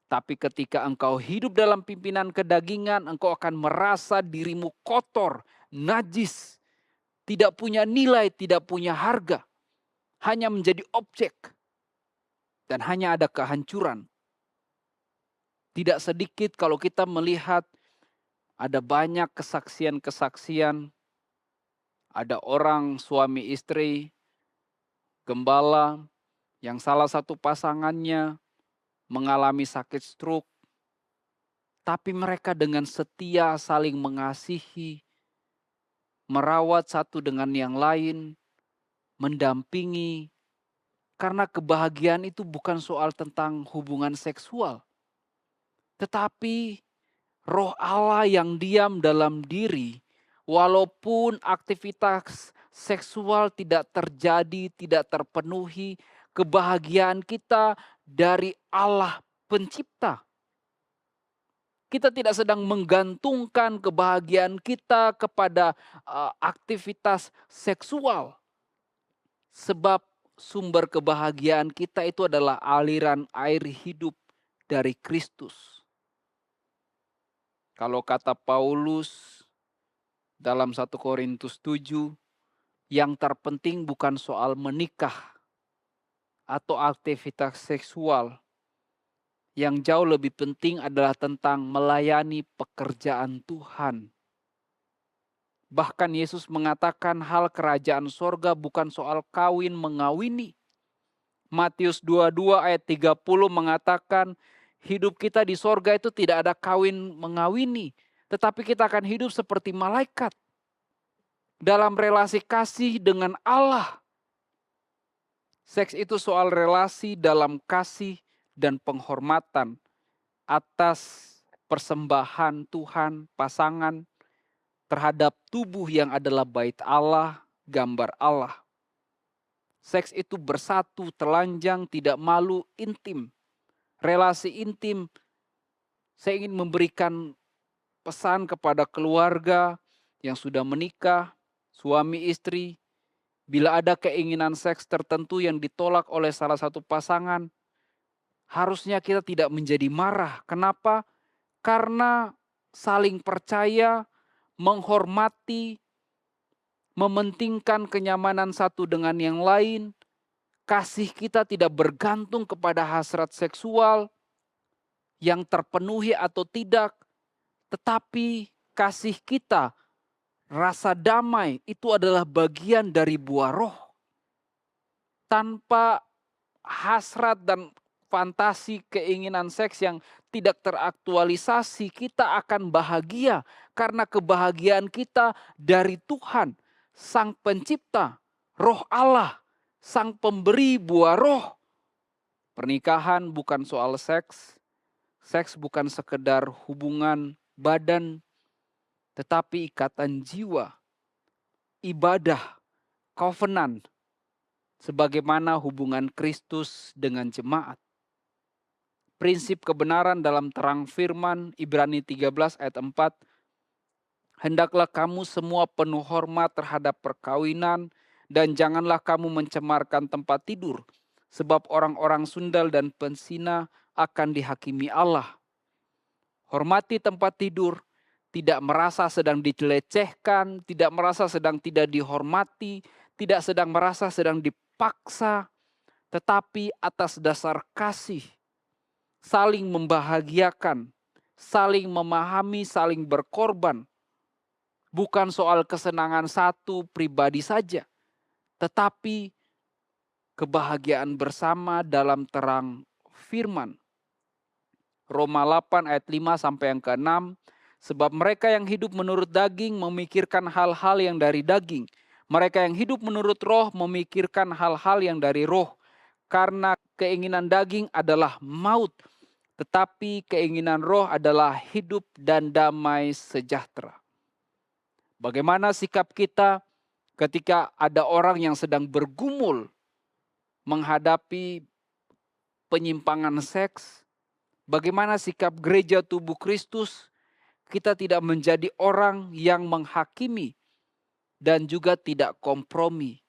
Tapi ketika engkau hidup dalam pimpinan kedagingan, engkau akan merasa dirimu kotor, najis, tidak punya nilai, tidak punya harga. Hanya menjadi objek. Dan hanya ada kehancuran. Tidak sedikit kalau kita melihat ada banyak kesaksian-kesaksian. Ada orang suami istri, gembala, yang salah satu pasangannya mengalami sakit stroke. Tapi mereka dengan setia saling mengasihi, merawat satu dengan yang lain, mendampingi. Karena kebahagiaan itu bukan soal tentang hubungan seksual. Tetapi Roh Allah yang diam dalam diri, walaupun aktivitas seksual tidak terjadi, tidak terpenuhi, kebahagiaan kita dari Allah Pencipta. Kita tidak sedang menggantungkan kebahagiaan kita kepada aktivitas seksual. Sebab sumber kebahagiaan kita itu adalah aliran air hidup dari Kristus. Kalau kata Paulus dalam 1 Korintus 7, yang terpenting bukan soal menikah atau aktivitas seksual. Yang jauh lebih penting adalah tentang melayani pekerjaan Tuhan. Bahkan Yesus mengatakan hal kerajaan sorga bukan soal kawin mengawini. Matius 22 ayat 30 mengatakan, hidup kita di sorga itu tidak ada kawin mengawini. Tetapi kita akan hidup seperti malaikat. Dalam relasi kasih dengan Allah. Seks itu soal relasi dalam kasih dan penghormatan atas persembahan Tuhan, pasangan, terhadap tubuh yang adalah bait Allah, gambar Allah. Seks itu bersatu, telanjang, tidak malu, intim. Relasi intim. Saya ingin memberikan pesan kepada keluarga yang sudah menikah, suami istri. Bila ada keinginan seks tertentu yang ditolak oleh salah satu pasangan, harusnya kita tidak menjadi marah. Kenapa? Karena saling percaya, menghormati, mementingkan kenyamanan satu dengan yang lain. Kasih kita tidak bergantung kepada hasrat seksual yang terpenuhi atau tidak. Tetapi kasih kita, rasa damai itu adalah bagian dari buah roh. Tanpa hasrat dan fantasi keinginan seks yang tidak teraktualisasi, kita akan bahagia. Karena kebahagiaan kita dari Tuhan, Sang Pencipta, Roh Allah, Sang Pemberi buah roh. Pernikahan bukan soal seks. Seks bukan sekedar hubungan badan, tetapi ikatan jiwa, ibadah, covenant, sebagaimana hubungan Kristus dengan jemaat. Prinsip kebenaran dalam terang firman Ibrani 13 ayat 4, hendaklah kamu semua penuh hormat terhadap perkawinan dan janganlah kamu mencemarkan tempat tidur, sebab orang-orang sundal dan penzina akan dihakimi Allah. Hormati tempat tidur, tidak merasa sedang dilecehkan, tidak merasa sedang tidak dihormati, tidak sedang merasa sedang dipaksa, tetapi atas dasar kasih, saling membahagiakan, saling memahami, saling berkorban. Bukan soal kesenangan satu pribadi saja, tetapi kebahagiaan bersama dalam terang firman. Roma 8 ayat 5 sampai yang ke-6, sebab mereka yang hidup menurut daging memikirkan hal-hal yang dari daging. Mereka yang hidup menurut roh memikirkan hal-hal yang dari roh. Karena keinginan daging adalah maut, tetapi keinginan roh adalah hidup dan damai sejahtera. Bagaimana sikap kita ketika ada orang yang sedang bergumul menghadapi penyimpangan seks? Bagaimana sikap gereja tubuh Kristus Kita tidak menjadi orang yang menghakimi dan juga tidak kompromi.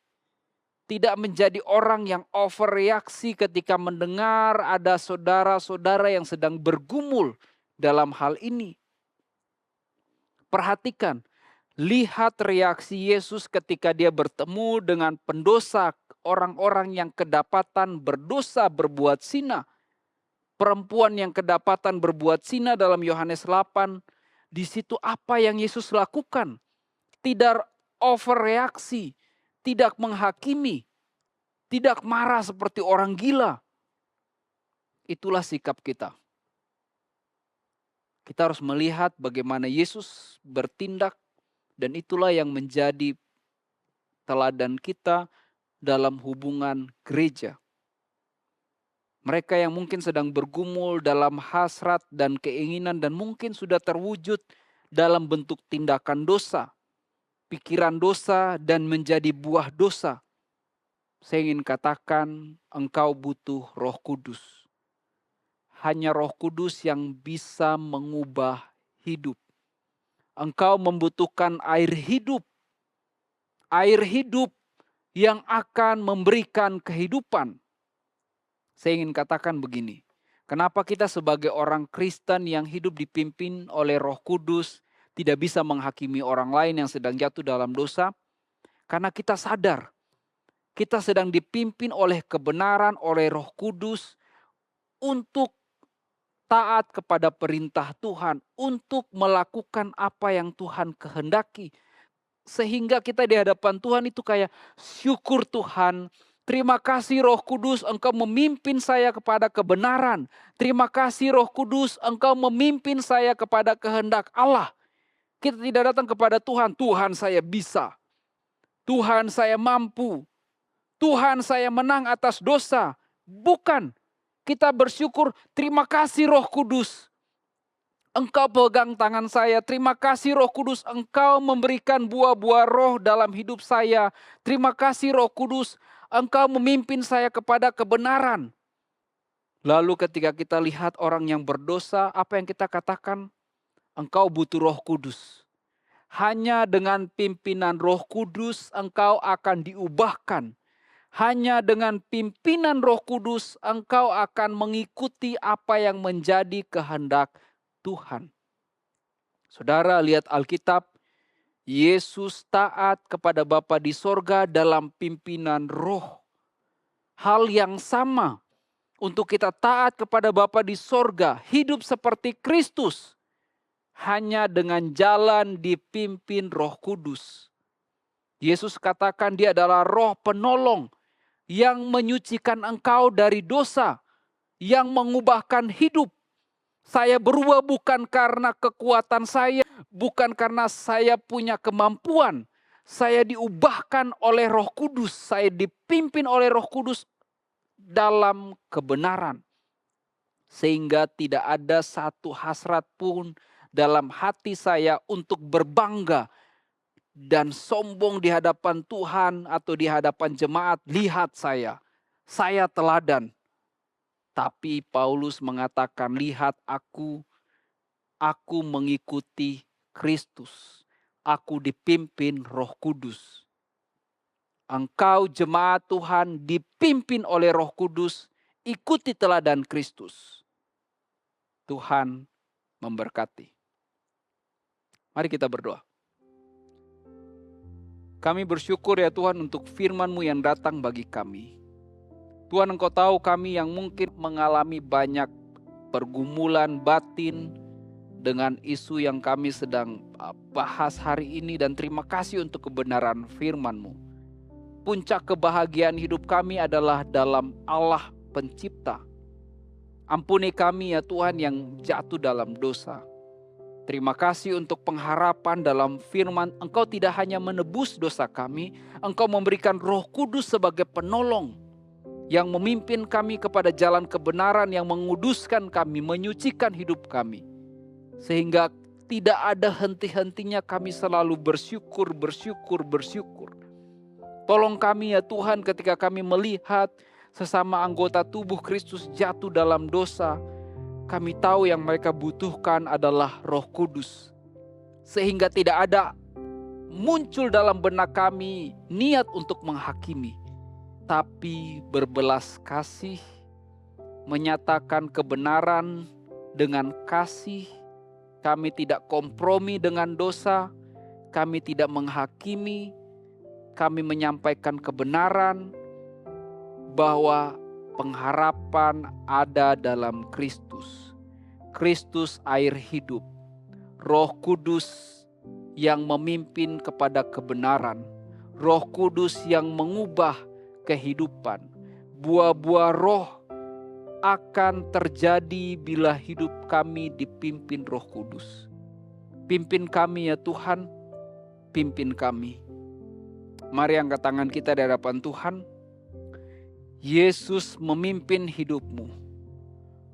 Tidak menjadi orang yang overreaksi ketika mendengar ada saudara-saudara yang sedang bergumul dalam hal ini. Perhatikan, lihat reaksi Yesus ketika dia bertemu dengan pendosa, orang-orang yang kedapatan berdosa berbuat zina. Perempuan yang kedapatan berbuat zina dalam Yohanes 8, di situ apa yang Yesus lakukan? Tidak overreaksi, tidak menghakimi, tidak marah seperti orang gila. Itulah sikap kita. Kita harus melihat bagaimana Yesus bertindak, dan itulah yang menjadi teladan kita dalam hubungan gereja. Mereka yang mungkin sedang bergumul dalam hasrat dan keinginan dan mungkin sudah terwujud dalam bentuk tindakan dosa, pikiran dosa dan menjadi buah dosa. Saya ingin katakan, engkau butuh Roh Kudus. Hanya Roh Kudus yang bisa mengubah hidup. Engkau membutuhkan air hidup. Air hidup yang akan memberikan kehidupan. Saya ingin katakan begini. Kenapa kita sebagai orang Kristen yang hidup dipimpin oleh Roh Kudus tidak bisa menghakimi orang lain yang sedang jatuh dalam dosa? Karena kita sadar kita sedang dipimpin oleh kebenaran, oleh Roh Kudus untuk taat kepada perintah Tuhan, untuk melakukan apa yang Tuhan kehendaki. Sehingga kita di hadapan Tuhan itu kayak, syukur Tuhan, terima kasih Roh Kudus, Engkau memimpin saya kepada kebenaran. Terima kasih Roh Kudus, Engkau memimpin saya kepada kehendak Allah. Kita tidak datang kepada Tuhan, Tuhan saya bisa, Tuhan saya mampu, Tuhan saya menang atas dosa. Bukan. Kita bersyukur, terima kasih Roh Kudus. Engkau pegang tangan saya. Terima kasih Roh Kudus, Engkau memberikan buah-buah roh dalam hidup saya. Terima kasih Roh Kudus, Engkau memimpin saya kepada kebenaran. Lalu ketika kita lihat orang yang berdosa, apa yang kita katakan? Engkau butuh Roh Kudus. Hanya dengan pimpinan Roh Kudus engkau akan diubahkan. Hanya dengan pimpinan Roh Kudus engkau akan mengikuti apa yang menjadi kehendak Tuhan. Saudara, lihat Alkitab. Yesus taat kepada Bapa di sorga dalam pimpinan Roh. Hal yang sama untuk kita taat kepada Bapa di sorga, hidup seperti Kristus, hanya dengan jalan dipimpin Roh Kudus. Yesus katakan dia adalah Roh penolong yang menyucikan engkau dari dosa, yang mengubahkan hidup. Saya berubah bukan karena kekuatan saya, bukan karena saya punya kemampuan. Saya diubahkan oleh Roh Kudus, saya dipimpin oleh Roh Kudus dalam kebenaran. Sehingga tidak ada satu hasrat pun dalam hati saya untuk berbangga dan sombong di hadapan Tuhan atau di hadapan jemaat. Lihat saya teladan. Tapi Paulus mengatakan, lihat aku mengikuti Kristus. Aku dipimpin Roh Kudus. Engkau jemaat Tuhan dipimpin oleh Roh Kudus, ikuti teladan Kristus. Tuhan memberkati. Mari kita berdoa. Kami bersyukur ya Tuhan untuk firman-Mu yang datang bagi kami. Tuhan, Engkau tahu kami yang mungkin mengalami banyak pergumulan batin dengan isu yang kami sedang bahas hari ini, dan terima kasih untuk kebenaran firman-Mu. Puncak kebahagiaan hidup kami adalah dalam Allah Pencipta. Ampuni kami ya Tuhan yang jatuh dalam dosa. Terima kasih untuk pengharapan dalam firman. Engkau tidak hanya menebus dosa kami, Engkau memberikan Roh Kudus sebagai penolong yang memimpin kami kepada jalan kebenaran, yang menguduskan kami, menyucikan hidup kami. Sehingga tidak ada henti-hentinya kami selalu bersyukur. Tolong kami ya Tuhan ketika kami melihat sesama anggota tubuh Kristus jatuh dalam dosa. Kami tahu yang mereka butuhkan adalah Roh Kudus. Sehingga tidak ada muncul dalam benak kami niat untuk menghakimi, tapi berbelas kasih, menyatakan kebenaran dengan kasih. Kami tidak kompromi dengan dosa, kami tidak menghakimi, kami menyampaikan kebenaran bahwa pengharapan ada dalam Kristus. Kristus air hidup, Roh Kudus yang memimpin kepada kebenaran, Roh Kudus yang mengubah kehidupan. Buah-buah roh akan terjadi bila hidup kami dipimpin Roh Kudus. Pimpin kami ya Tuhan, pimpin kami. Mari angkat tangan kita di hadapan Tuhan. Yesus memimpin hidupmu.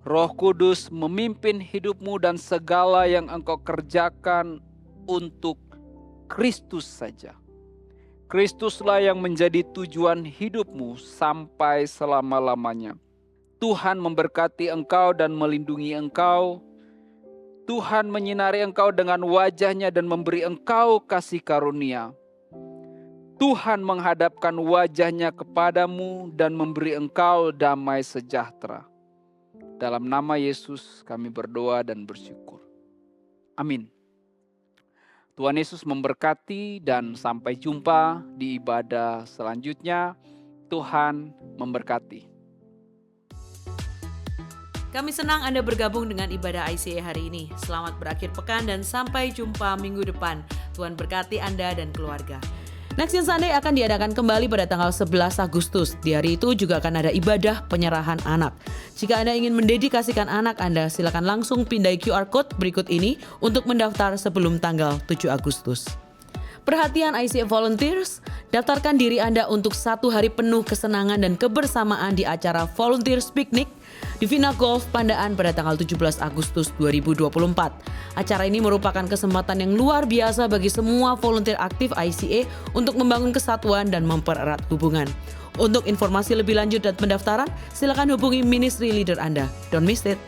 Roh Kudus memimpin hidupmu dan segala yang engkau kerjakan untuk Kristus saja. Kristuslah yang menjadi tujuan hidupmu sampai selama-lamanya. Tuhan memberkati engkau dan melindungi engkau. Tuhan menyinari engkau dengan wajah-Nya dan memberi engkau kasih karunia. Tuhan menghadapkan wajah-Nya kepadamu dan memberi engkau damai sejahtera. Dalam nama Yesus kami berdoa dan bersyukur. Amin. Tuhan Yesus memberkati dan sampai jumpa di ibadah selanjutnya. Tuhan memberkati. Kami senang Anda bergabung dengan ibadah ICA hari ini. Selamat berakhir pekan dan sampai jumpa minggu depan. Tuhan berkati Anda dan keluarga. Next Gen Sunday akan diadakan kembali pada tanggal 11 Agustus. Di hari itu juga akan ada ibadah penyerahan anak. Jika Anda ingin mendedikasikan anak Anda, silakan langsung pindai QR Code berikut ini untuk mendaftar sebelum tanggal 7 Agustus. Perhatian ICA Volunteers, daftarkan diri Anda untuk 1 hari penuh kesenangan dan kebersamaan di acara Volunteers Picnic di Vina Golf Pandaan pada tanggal 17 Agustus 2024. Acara ini merupakan kesempatan yang luar biasa bagi semua volunteer aktif ICA untuk membangun kesatuan dan mempererat hubungan. Untuk informasi lebih lanjut dan pendaftaran, silakan hubungi ministry leader Anda. Don't miss it.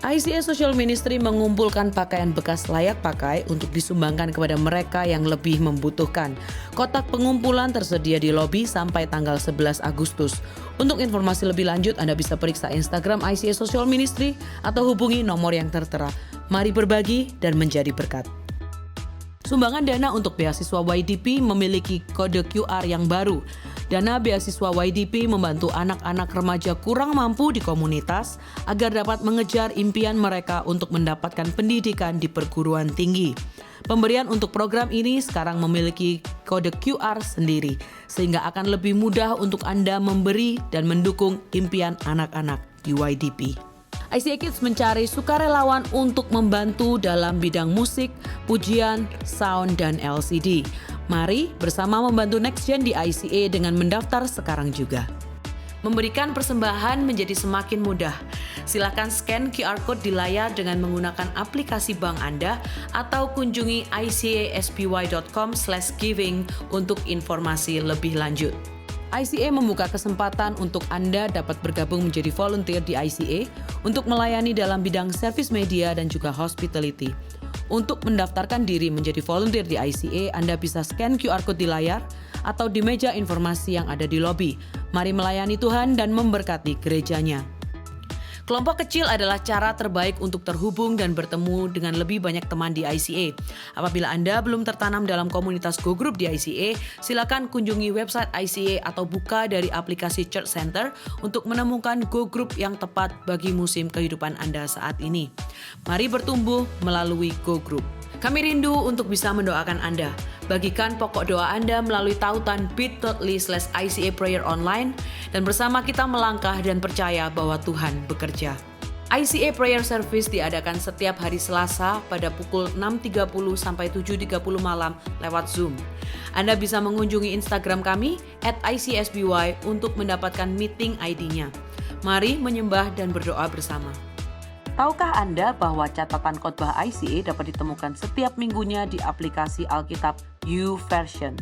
ICA Social Ministry mengumpulkan pakaian bekas layak pakai untuk disumbangkan kepada mereka yang lebih membutuhkan. Kotak pengumpulan tersedia di lobi sampai tanggal 11 Agustus. Untuk informasi lebih lanjut, Anda bisa periksa Instagram ICA Social Ministry atau hubungi nomor yang tertera. Mari berbagi dan menjadi berkat. Sumbangan dana untuk beasiswa YDP memiliki kode QR yang baru. Dana beasiswa YDP membantu anak-anak remaja kurang mampu di komunitas agar dapat mengejar impian mereka untuk mendapatkan pendidikan di perguruan tinggi. Pemberian untuk program ini sekarang memiliki kode QR sendiri, sehingga akan lebih mudah untuk Anda memberi dan mendukung impian anak-anak di YDP. ICA Kids mencari sukarelawan untuk membantu dalam bidang musik, pujian, sound, dan LCD. Mari bersama membantu Next Gen di ICA dengan mendaftar sekarang juga. Memberikan persembahan menjadi semakin mudah. Silakan scan QR Code di layar dengan menggunakan aplikasi bank Anda atau kunjungi icaspy.com/giving untuk informasi lebih lanjut. ICA membuka kesempatan untuk Anda dapat bergabung menjadi volunteer di ICA untuk melayani dalam bidang service media dan juga hospitality. Untuk mendaftarkan diri menjadi volunteer di ICA, Anda bisa scan QR Code di layar atau di meja informasi yang ada di lobi. Mari melayani Tuhan dan memberkati gerejanya. Kelompok kecil adalah cara terbaik untuk terhubung dan bertemu dengan lebih banyak teman di ICA. Apabila Anda belum tertanam dalam komunitas Go Group di ICA, silakan kunjungi website ICA atau buka dari aplikasi Church Center untuk menemukan Go Group yang tepat bagi musim kehidupan Anda saat ini. Mari bertumbuh melalui Go Group. Kami rindu untuk bisa mendoakan Anda. Bagikan pokok doa Anda melalui tautan bit.ly/ICA Prayer Online dan bersama kita melangkah dan percaya bahwa Tuhan bekerja. ICA Prayer Service diadakan setiap hari Selasa pada pukul 6.30 sampai 7.30 malam lewat Zoom. Anda bisa mengunjungi Instagram kami @ICSBY untuk mendapatkan meeting ID-nya. Mari menyembah dan berdoa bersama. Tahukah Anda bahwa catatan khotbah ICA dapat ditemukan setiap minggunya di aplikasi Alkitab YouVersion?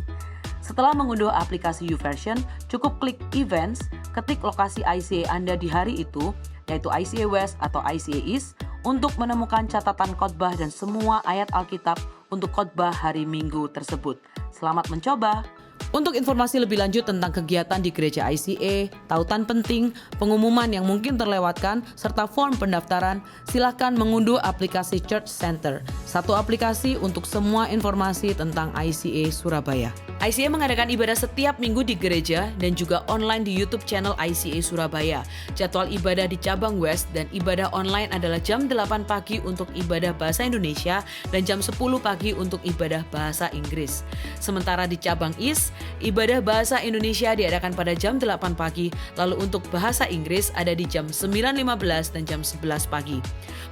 Setelah mengunduh aplikasi YouVersion, cukup klik Events, ketik lokasi ICA Anda di hari itu, yaitu ICA West atau ICA East, untuk menemukan catatan khotbah dan semua ayat Alkitab untuk khotbah hari Minggu tersebut. Selamat mencoba! Untuk informasi lebih lanjut tentang kegiatan di gereja ICA, tautan penting, pengumuman yang mungkin terlewatkan, serta form pendaftaran, silakan mengunduh aplikasi Church Center, satu aplikasi untuk semua informasi tentang ICA Surabaya. ICA mengadakan ibadah setiap minggu di gereja dan juga online di YouTube channel ICA Surabaya. Jadwal ibadah di cabang West dan ibadah online adalah jam 8 pagi untuk ibadah bahasa Indonesia dan jam 10 pagi untuk ibadah bahasa Inggris. Sementara di cabang East, ibadah bahasa Indonesia diadakan pada jam 8 pagi, lalu untuk bahasa Inggris ada di jam 9.15 dan jam 11 pagi.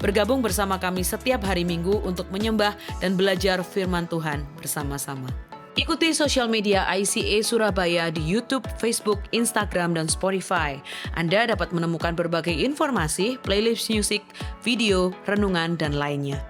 Bergabung bersama kami setiap hari Minggu untuk menyembah dan belajar firman Tuhan bersama-sama. Ikuti sosial media ICA Surabaya di YouTube, Facebook, Instagram, dan Spotify. Anda dapat menemukan berbagai informasi, playlist musik, video, renungan, dan lainnya.